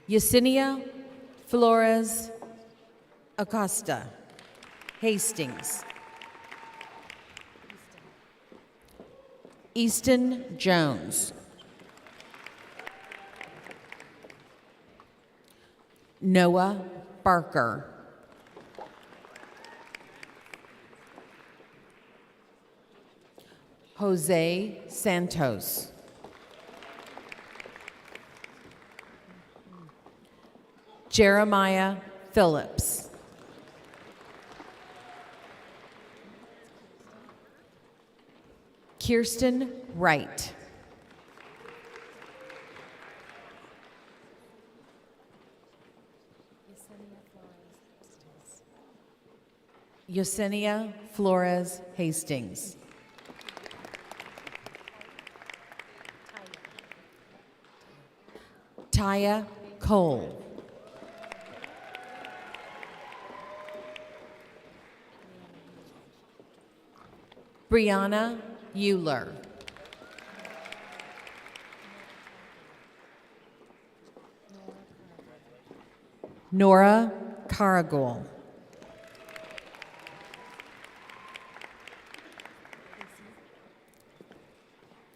Yesenia Flores Acosta. Hastings. Easton Jones. Noah Barker. Jose Santos. Jeremiah Phillips. Kirsten Wright. Yesenia Flores Hastings. Taya Cole. Brianna Euler. Nora Caragol.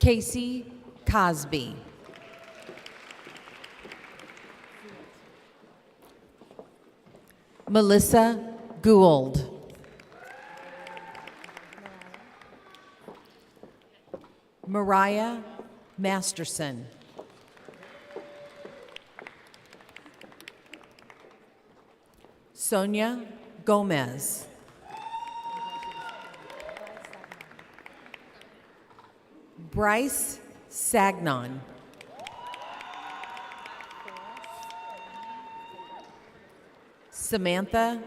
Casey Cosby. Melissa Gould. Mariah Masterson. Sonia Gomez. Bryce Sagnon. Samantha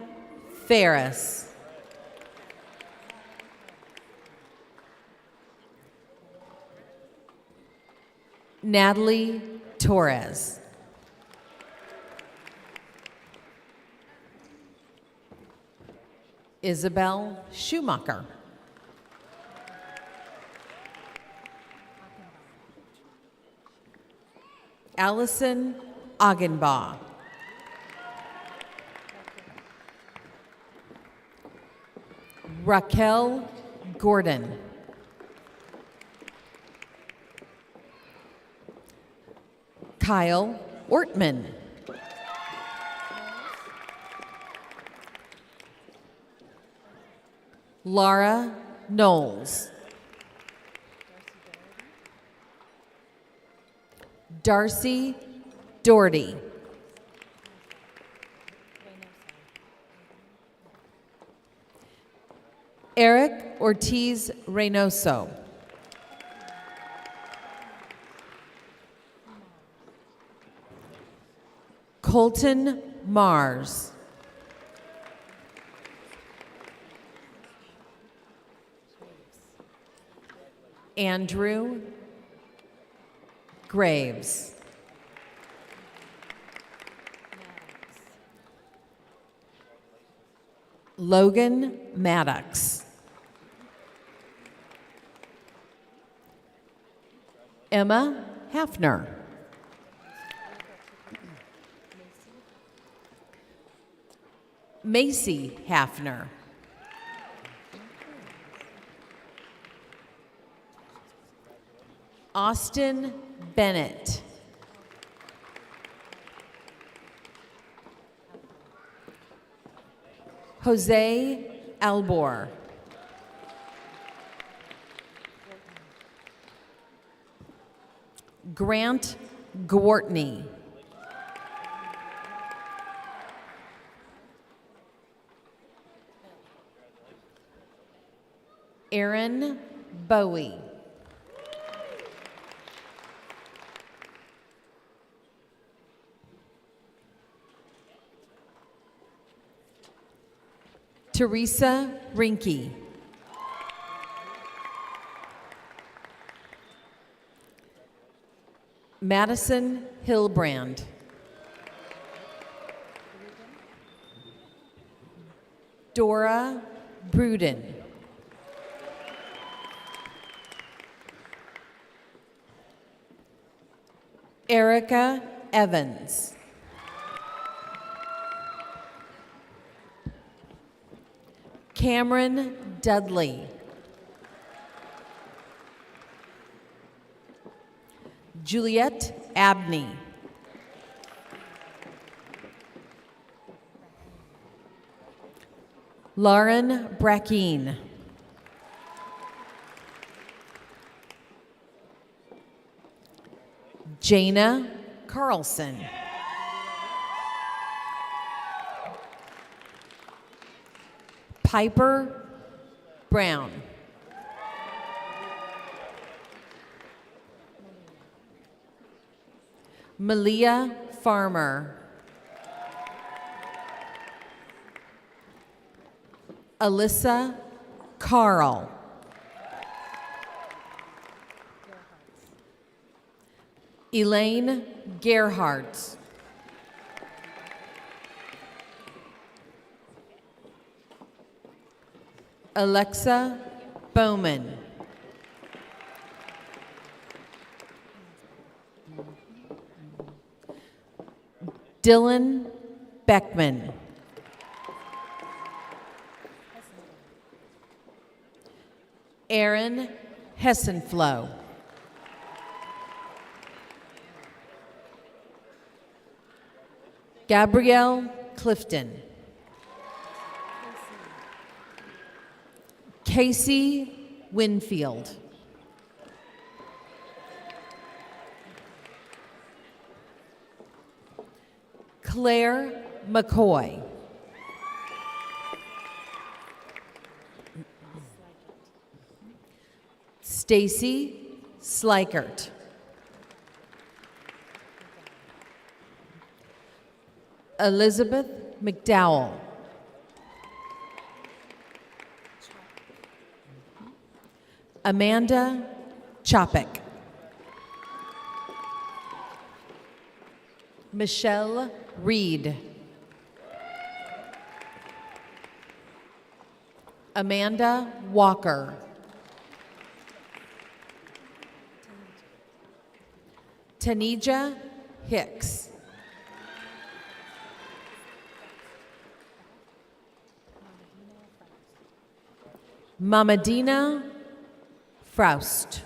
Ferris. Natalie Torres. Isabel Schumacher. Allison Augenbaugh. Raquel Gordon. Kyle Ortman. Laura Knowles. Darcy Doherty. Eric Ortiz Reynoso. Colton Mars. Andrew Graves. Logan Maddox. Emma Hafner. Macy Hafner. Austin Bennett. Jose Albor. Grant Gwartney. Aaron Bowie. Teresa Rinke. Madison Hillbrand. Dora Bruden. Erica Evans. Cameron Dudley. Juliette Abney. Lauren Brackeen. Jana Carlson. Piper Brown. Malia Farmer. Alyssa Carl. Elaine Gerhardt. Alexa Bowman. Dylan Beckman. Aaron Hessenflow. Gabrielle Clifton. Casey Winfield. Claire McCoy. Stacy Slikert. Elizabeth McDowell. Amanda Chopik. Michelle Reed. Amanda Walker. Tanija Hicks. Mamadina Froust.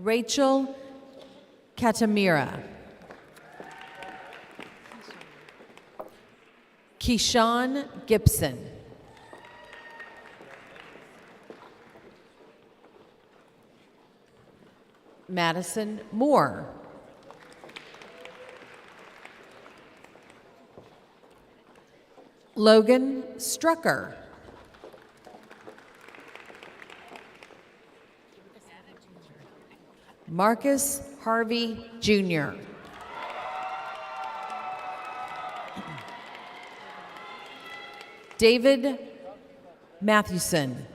Rachel Katamira. Keyshawn Gibson. Madison Moore. Logan Strucker. Marcus Harvey Jr. David Mathewson.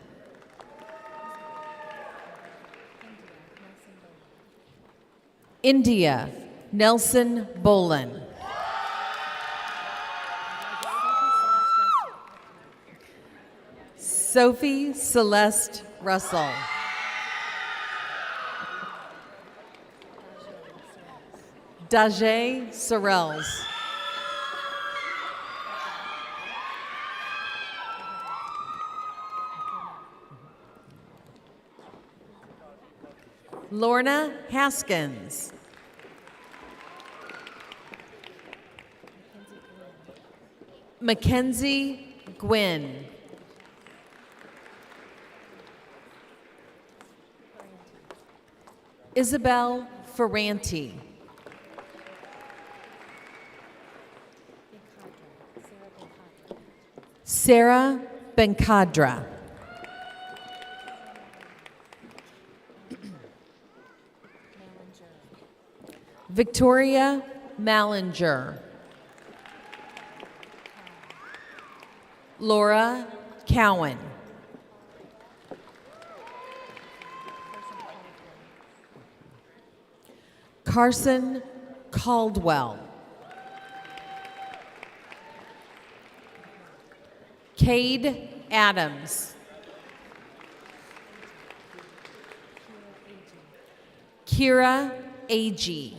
India Nelson Bolin. Sophie Celeste Russell. Dajae Sorrells. Lorna Haskins. Mackenzie Gwynn. Isabel Ferranti. Sarah Benkadra. Victoria Mallinger. Laura Cowan. Carson Caldwell. Cade Adams. Kira Agee.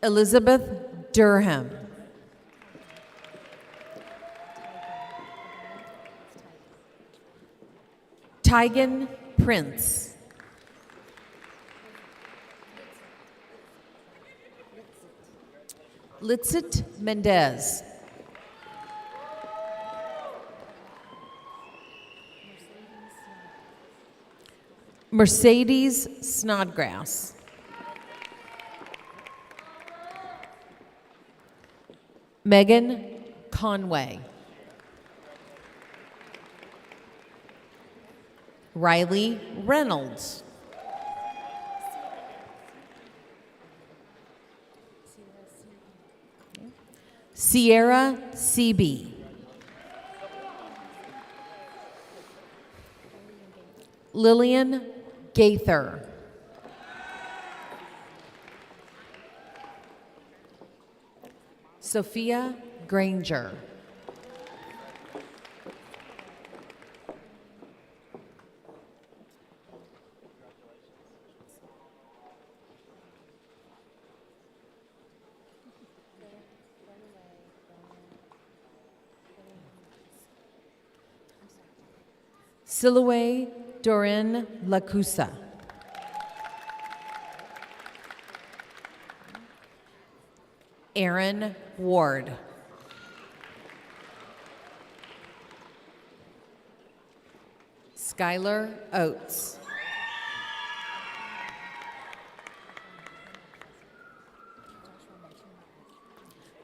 Elizabeth Durham. Tygan Prince. Litzit Mendez. Mercedes Snodgrass. Megan Conway. Riley Reynolds. Sierra Seabee. Lillian Gaither. Sophia Granger. Siloué Dorin Lacusa. Aaron Ward. Skylar Oates.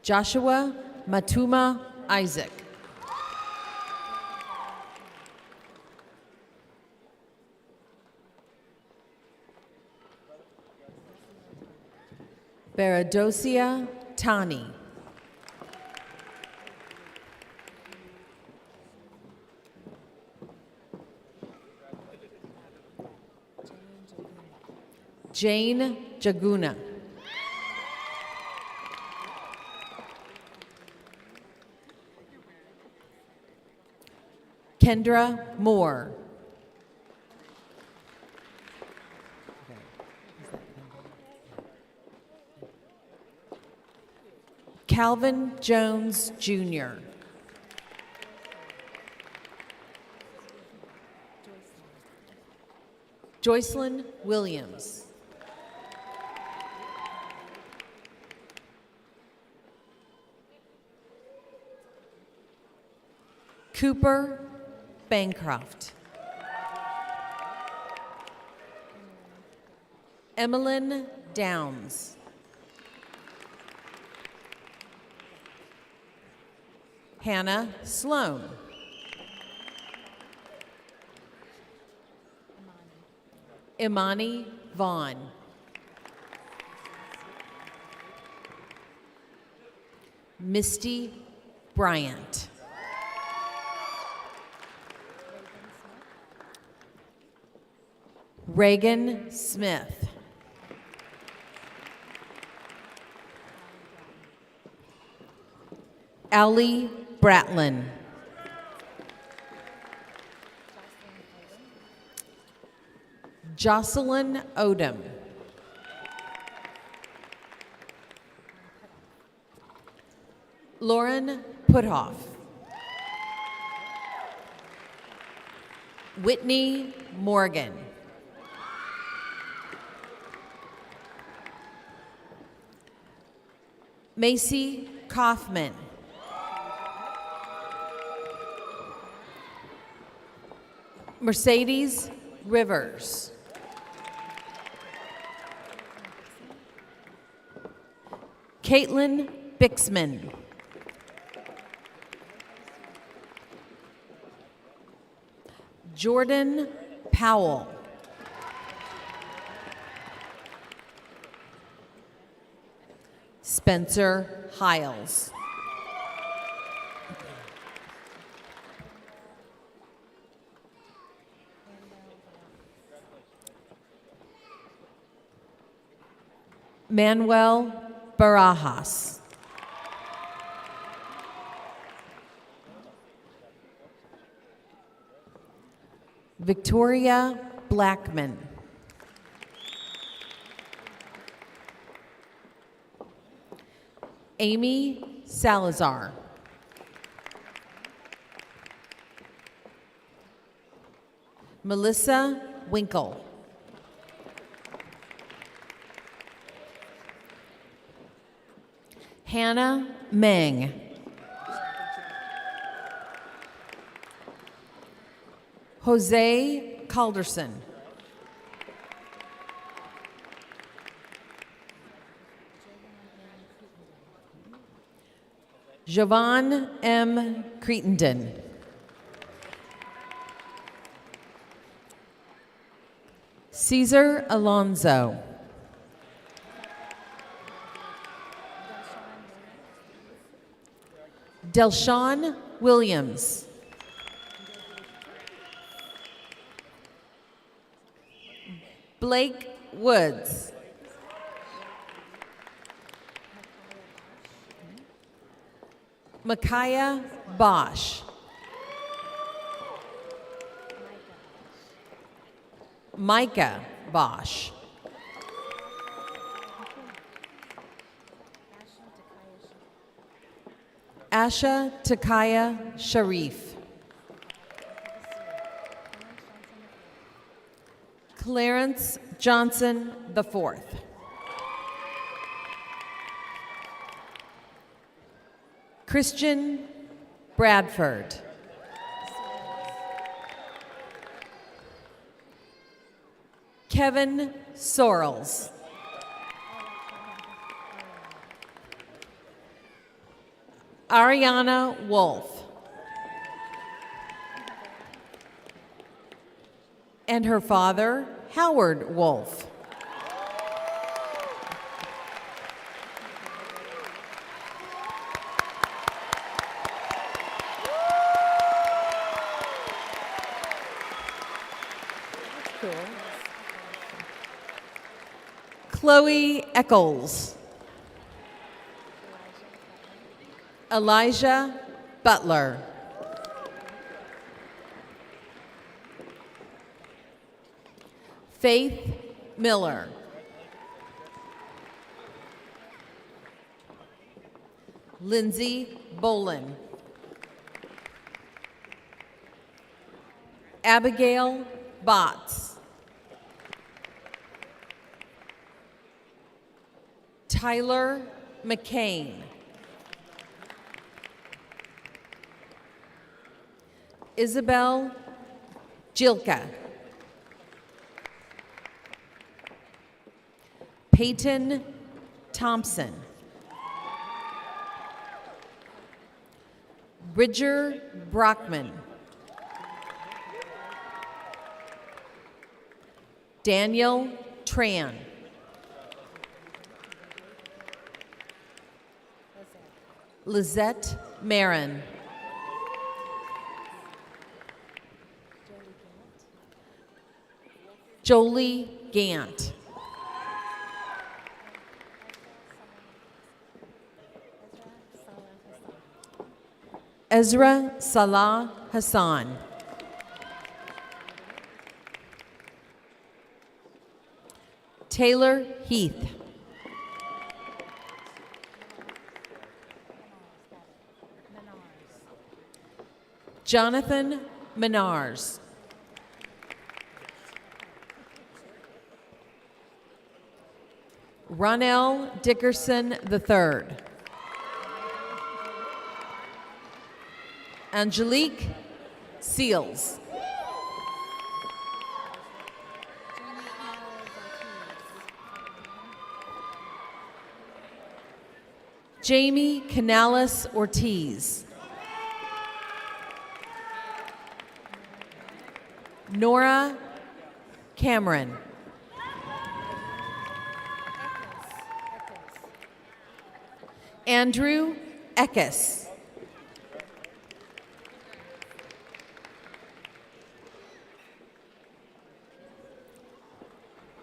Joshua Matuma Isaac. Baradosia Tani. Jane Jaguna. Kendra Moore. Calvin Jones Jr. Joycelyn Williams. Cooper Bancroft. Emmeline Downs. Hannah Sloan. Imani Vaughn. Misty Bryant. Reagan Smith. Allie Bratlin. Jocelyn Odom. Lauren Puthoff. Whitney Morgan. Macy Kaufman. Mercedes Rivers. Caitlin Bixman. Jordan Powell. Spencer Hiles. Manuel Barajas. Victoria Blackman. Amy Salazar. Melissa Winkle. Hannah Meng. Jose Calderson. Javon M. Crittenden. Cesar Alonso. Delshawn Williams. Blake Woods. Micaiah Bosch. Micah Bosch. Asha Takaya Sharif. Clarence Johnson IV. Christian Bradford. Kevin Sorrells. Ariana Wolf. And her father, Howard Wolf. Chloe Eccles. Elijah Butler. Faith Miller. Lindsay Bolin. Abigail Botts. Tyler McCain. Isabel Jilka. Peyton Thompson. Bridger Brockman. Daniel Tran. Lizette Marin. Jolie Gant. Ezra Salah Hassan. Taylor Heath. Jonathan Menars. Ronell Dickerson III. Angelique Seals. Jamie Canales Ortiz. Nora Cameron. Andrew Eckes.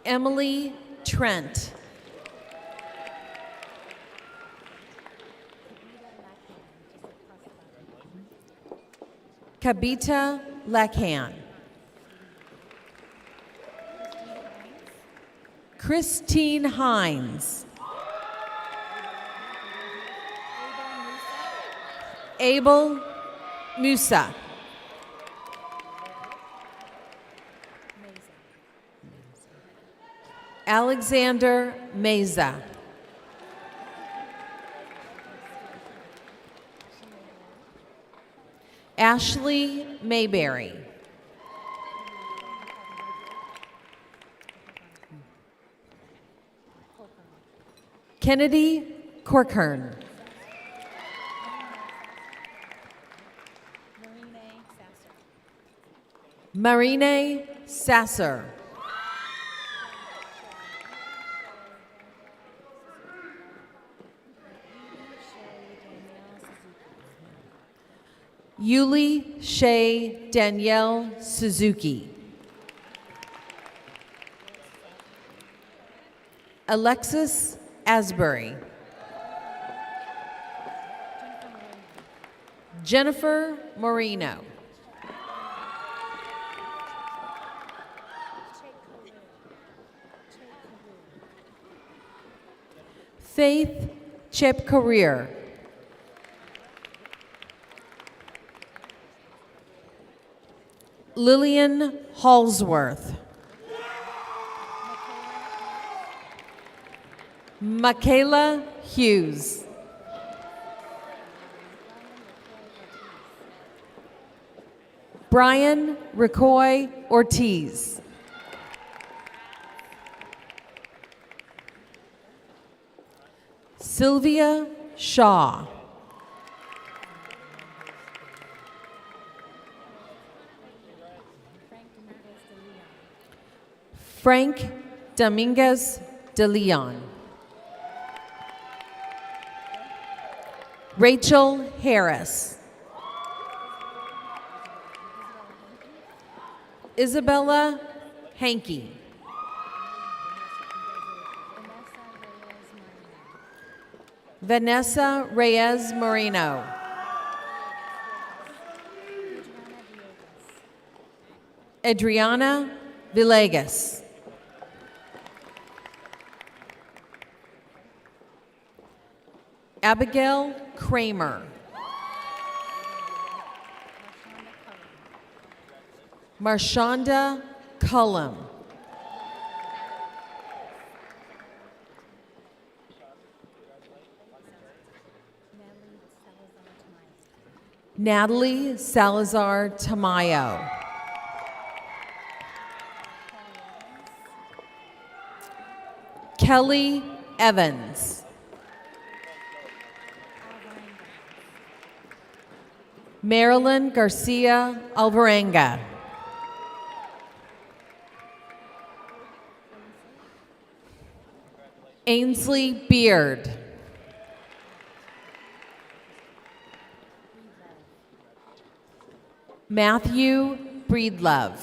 Emily Trent. Kabita Lacan. Christine Hines. Abel Musa. Alexander Meza. Ashley Mayberry. Kennedy Corkern. Marine Sasser. Yuli Shea Danielle Suzuki. Alexis Asbury. Jennifer Moreno. Faith Chip Career. Lillian Halsworth. Michaela Hughes. Brian Ricoy Ortiz. Sylvia Shaw. Frank Dominguez de Leon. Rachel Harris. Isabella Hankey. Vanessa Reyes Moreno. Adriana Villegas. Abigail Kramer. Marshonda Cullum. Natalie Salazar Tamayo. Kelly Evans. Marilyn Garcia Alvarenga. Ainsley Beard. Matthew Breedlove.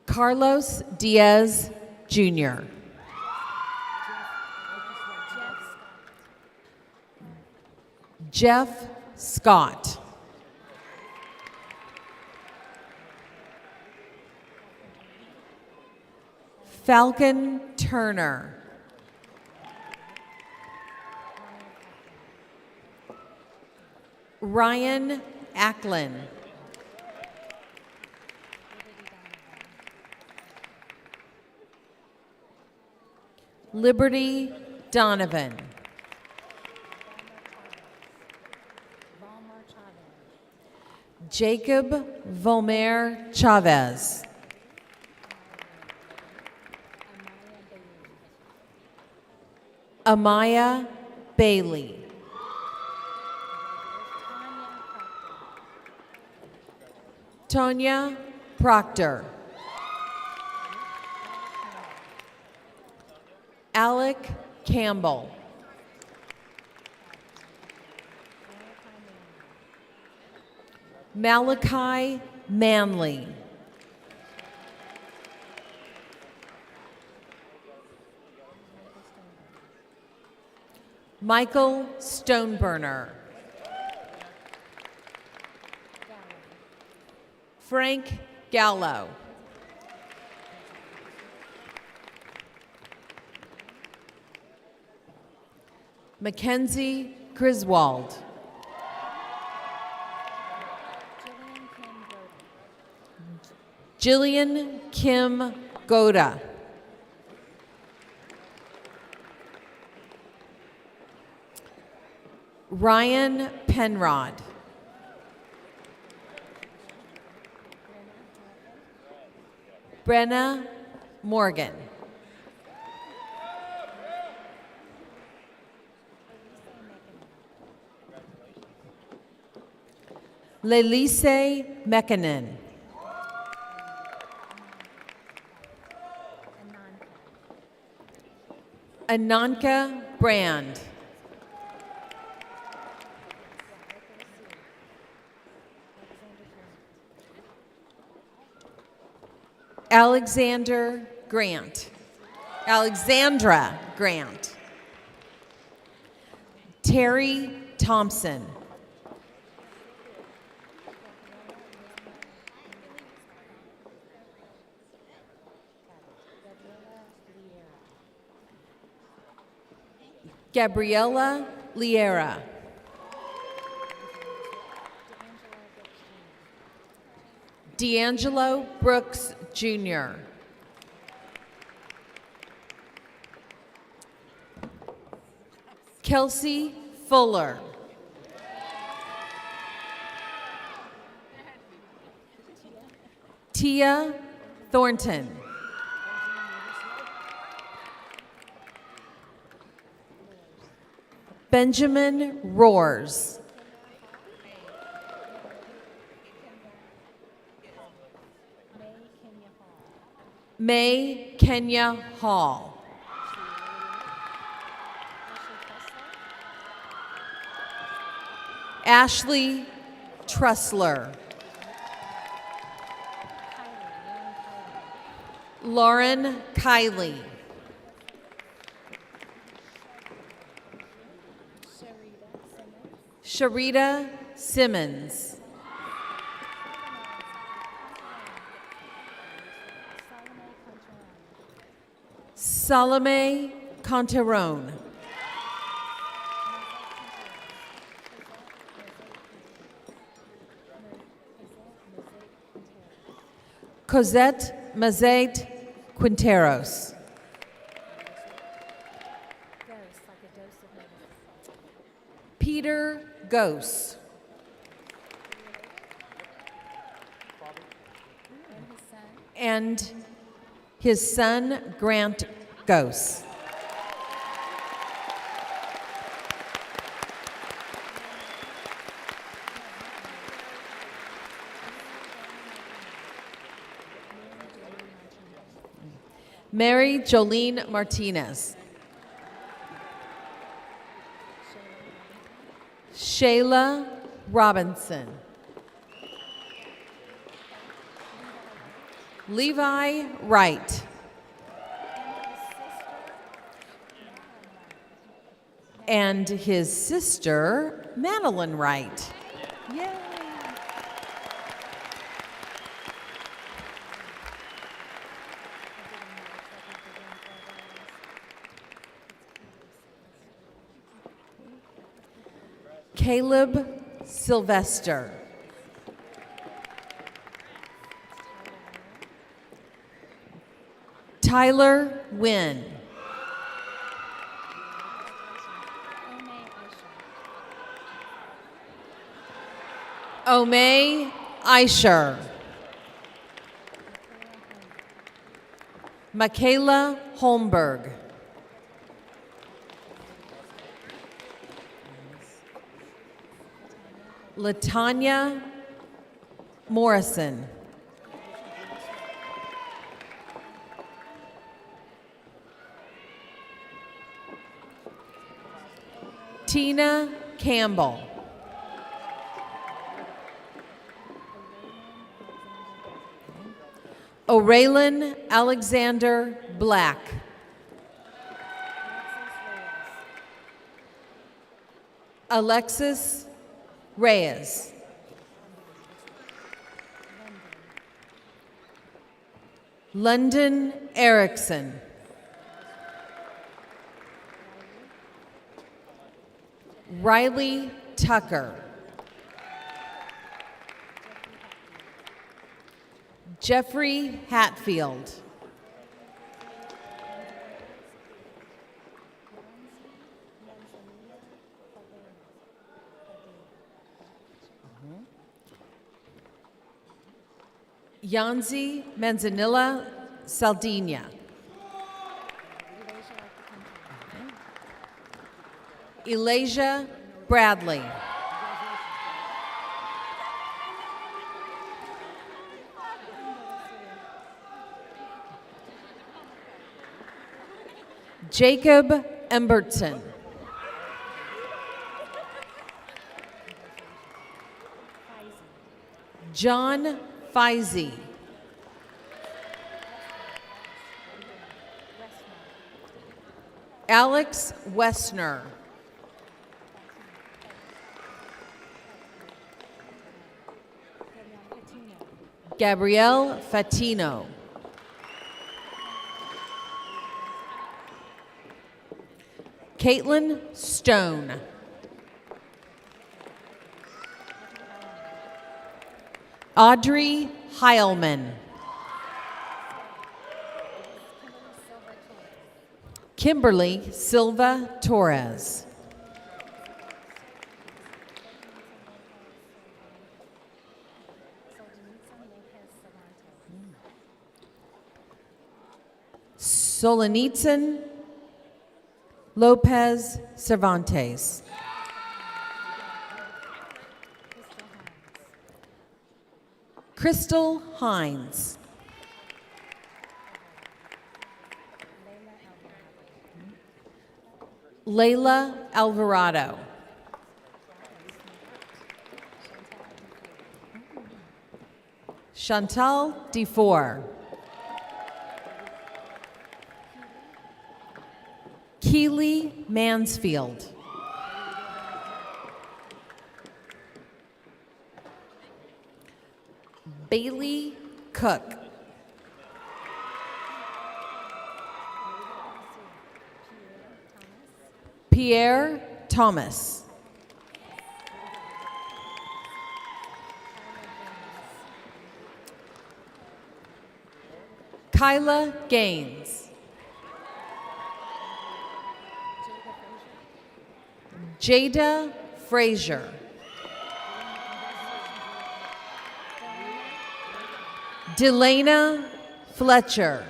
Carlos Diaz Jr. Jeff Scott. Falcon Turner. Ryan Acklin. Liberty Donovan. Jacob Vomer Chavez. Amaya Bailey. Tonya Proctor. Alec Campbell. Malachi Manley. Michael Stoneburner. Frank Gallo. Mackenzie Griswold. Jillian Kim Goda. Ryan Penrod. Brenna Morgan. Lelise Mekanen. Ananka Brand. Alexander Grant. Alexandra Grant. Terry Thompson. Gabriela Liera. D'Angelo Brooks Jr. Kelsey Fuller. Tia Thornton. Benjamin Roars. May Kenya Hall. Ashley Trussler. Lauren Kiley. Sharita Simmons. Salome Conterone. Cosette Mazet Quinteros. Peter Gose. And his son, Grant Gose. Mary Jolene Martinez. Shayla Robinson. Levi Wright. And his sister, Madeline Wright. Yay. Caleb Sylvester. Tyler Wynn. Omay Aisher. Michaela Holmberg. Latanya Morrison. Tina Campbell. O'Raylin Alexander Black. Alexis Reyes. London Erickson. Riley Tucker. Jeffrey Hatfield. Yanzi Manzanilla Saldina. Elijah Bradley. Jacob Embertson. John Feisey. Alex Westner. Gabrielle Fatino. Caitlin Stone. Audrey Heilman. Kimberly Silva Torres. Solonitsan Lopez Cervantes. Crystal Hines. Layla Alvarado. Chantal Defour. Keely Mansfield. Bailey Cook. Pierre Thomas. Kyla Gaines. Jada Frazier. Delana Fletcher.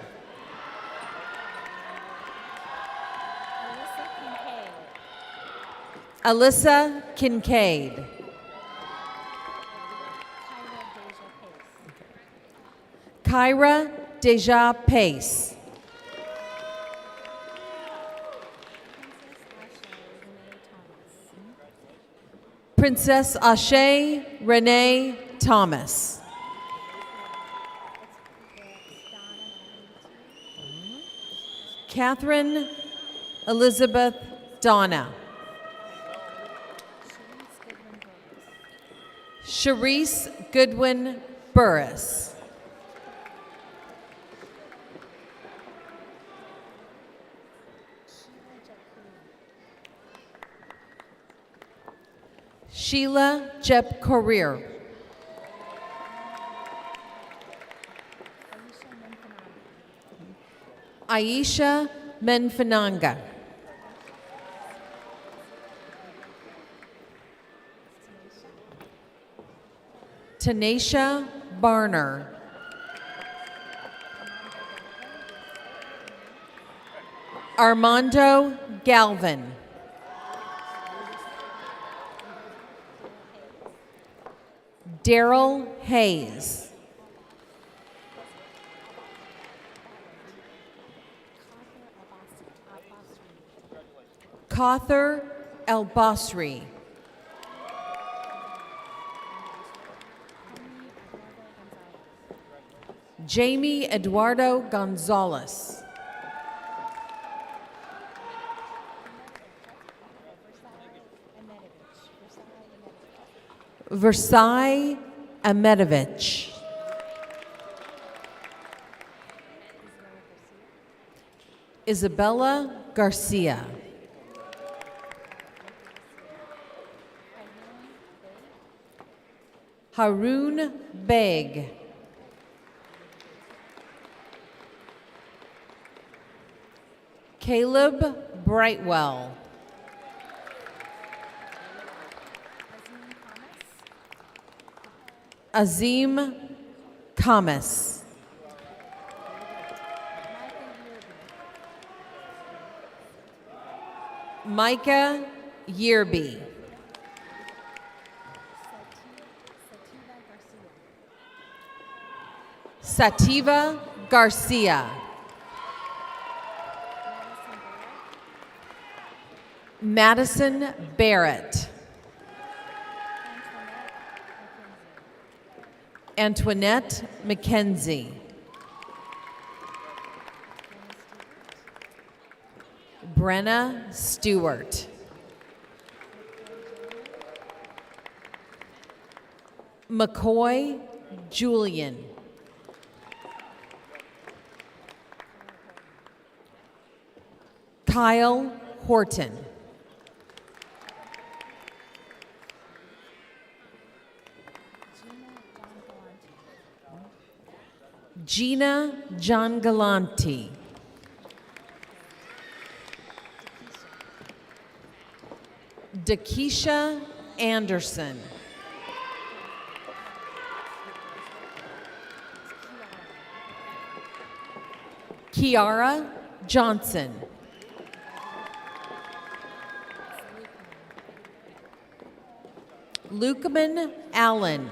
Alyssa Kincaid. Kyra Deja Pace. Princess Ashe Renee Thomas. Catherine Elizabeth Donna. Sharice Goodwin Burris. Sheila Jep Korir. Aisha Menfananga. Tanisha Barner. Armando Galvin. Daryl Hayes. Kauthar El Basri. Jamie Eduardo Gonzalez. Versailles Amedovich. Isabella Garcia. Haroon Beg. Caleb Brightwell. Azim Kamas. Micah Yearby. Sativa Garcia. Madison Barrett. Antoinette McKenzie. Brenna Stewart. McCoy Julian. Kyle Horton. Gina John Galanti. Dakisha Anderson. Kiara Johnson. Lukeman Allen.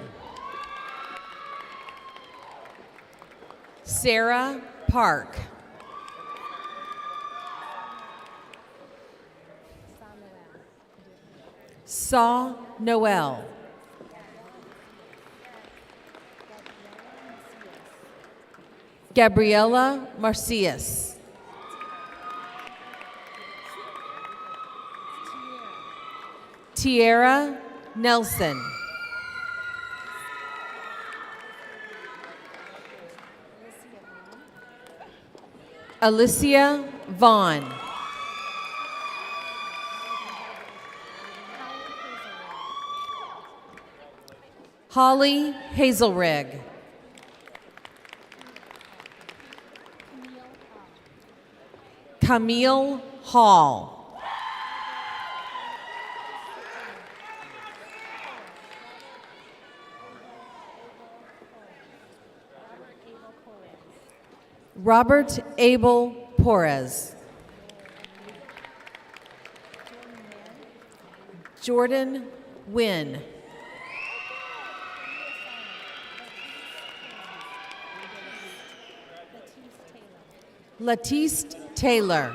Sarah Park. Saw Noel. Gabriela Marcias. Tierra Nelson. Alicia Vaughn. Holly Hazelrig. Camille Hall. Robert Abel Porez. Jordan Wynn. Latiste Taylor.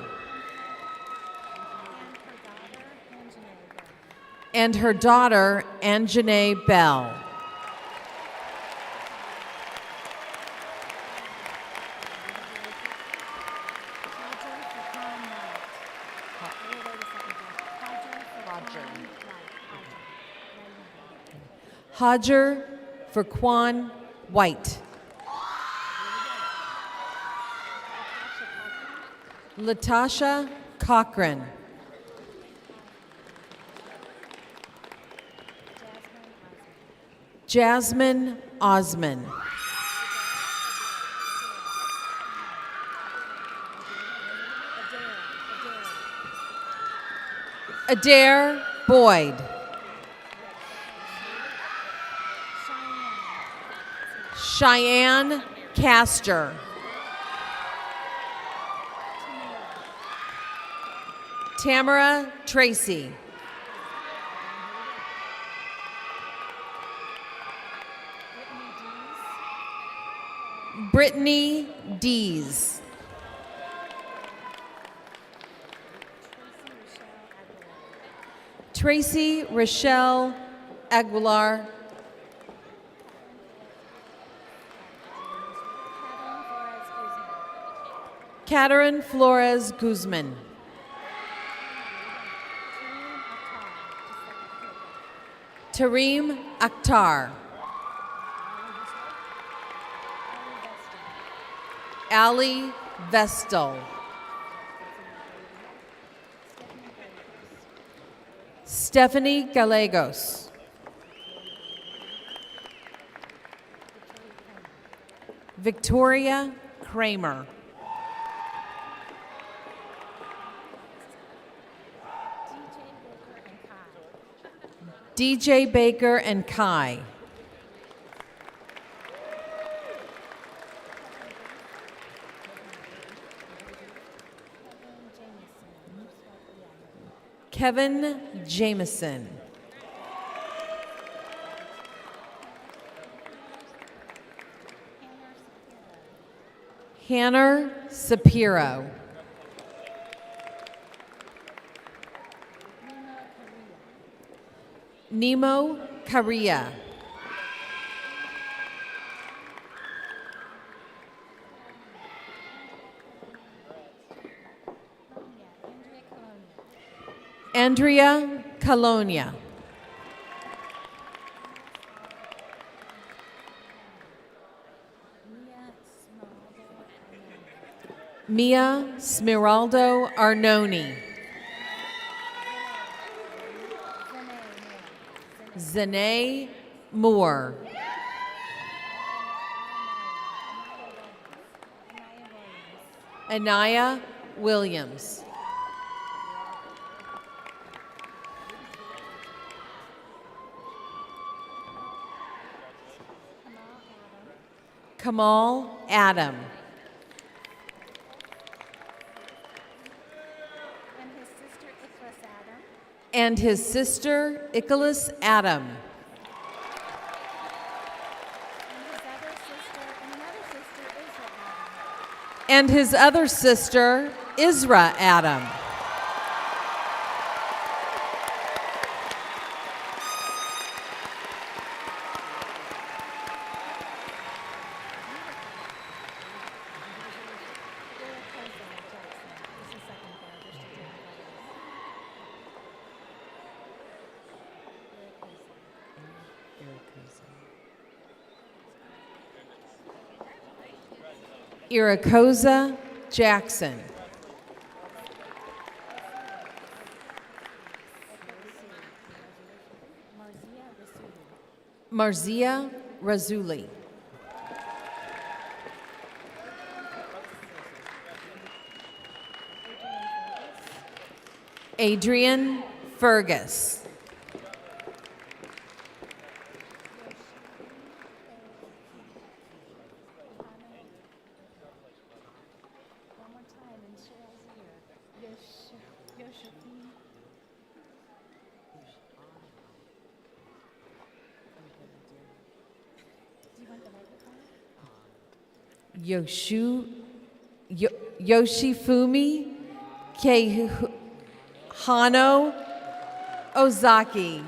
And her daughter, Anjanae Bell. Hodger Verquan White. Latasha Cochran. Jasmine Osman. Adair Boyd. Cheyenne Castor. Tamara Tracy. Brittany Dees. Tracy Rochelle Aguilar. Caterin Flores Guzman. Tareem Akhtar. Ali Vestal. Stephanie Gallegos. Victoria Kramer. DJ Baker and Kai. Kevin Jameson. Hannah Sapiro. Nemo Caria. Andrea Colonia. Mia Smiraldo Arnone. Zanae Moore. Anaya Williams. Kamal Adam. And his sister, Icholas Adam. And his other sister, Isra Adam. Irakosa Jackson. Marzia Razuli. Adrian Fergus. Yoshifumi Kehano Ozaki.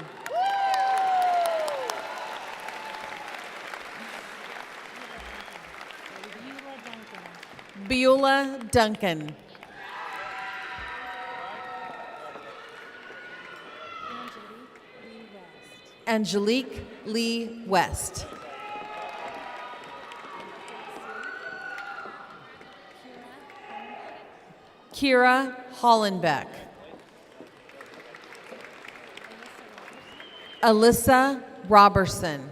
Beulah Duncan. Angelique Lee West. Kira Hollenbeck. Alyssa Robertson.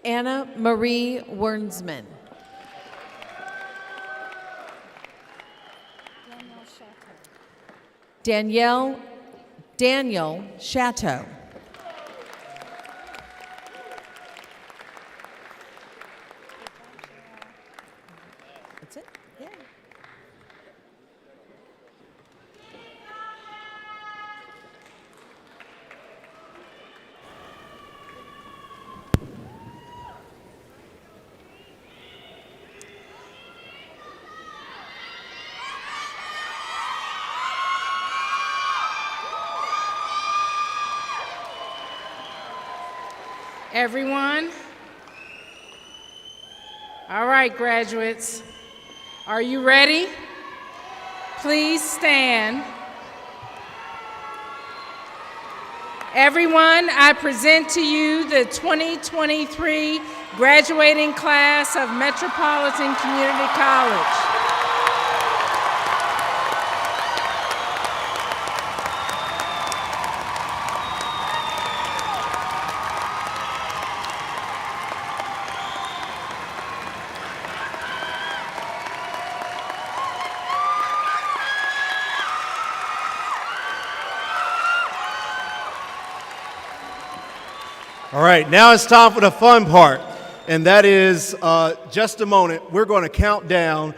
Anna Marie Wernsman. Daniel Chateau. That's it? Yeah. Everyone? All right, graduates. Are you ready? Please stand. Everyone, I present to you the 2023 graduating class of Metropolitan Community College. All right, now it's time for the fun part, and that is just a moment. We're going to count down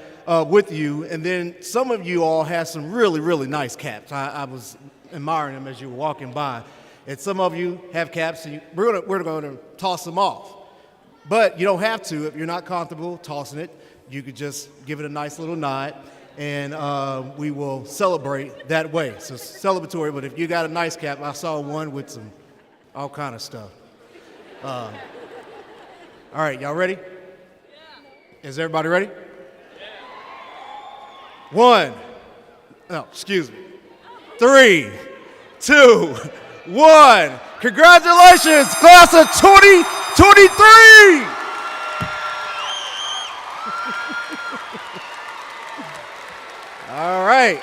with you, and then some of you all have some really, really nice caps. I was admiring them as you were walking by, and some of you have caps, and we're going to toss them off. But you don't have to if you're not comfortable tossing it. You could just give it a nice little nod, and we will celebrate that way. So it's celebratory, but if you got a nice cap, I saw one with some all kind of stuff. All right, y'all ready? Yeah. Is everybody ready? Yeah. 3, 2, 1. Congratulations, class of 2023! All right.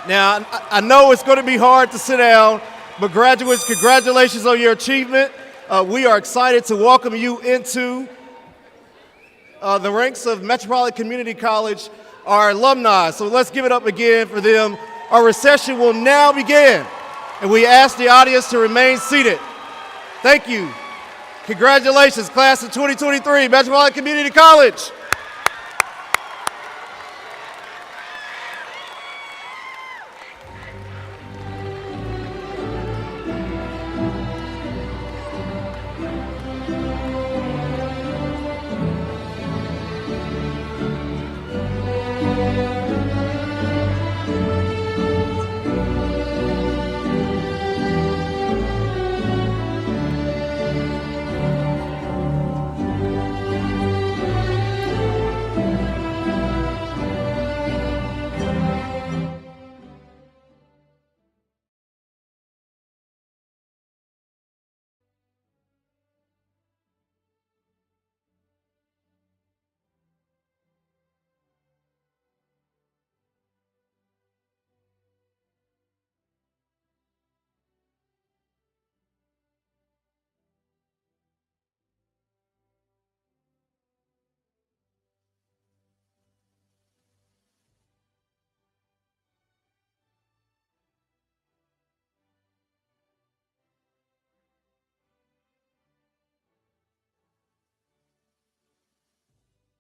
Now, I know it's going to be hard to sit down, but graduates, congratulations on your achievement. We are excited to welcome you into the ranks of Metropolitan Community College, our alumni. So let's give it up again for them. Our recession will now begin, and we ask the audience to remain seated. Thank you. Congratulations, class of 2023, Metropolitan Community College.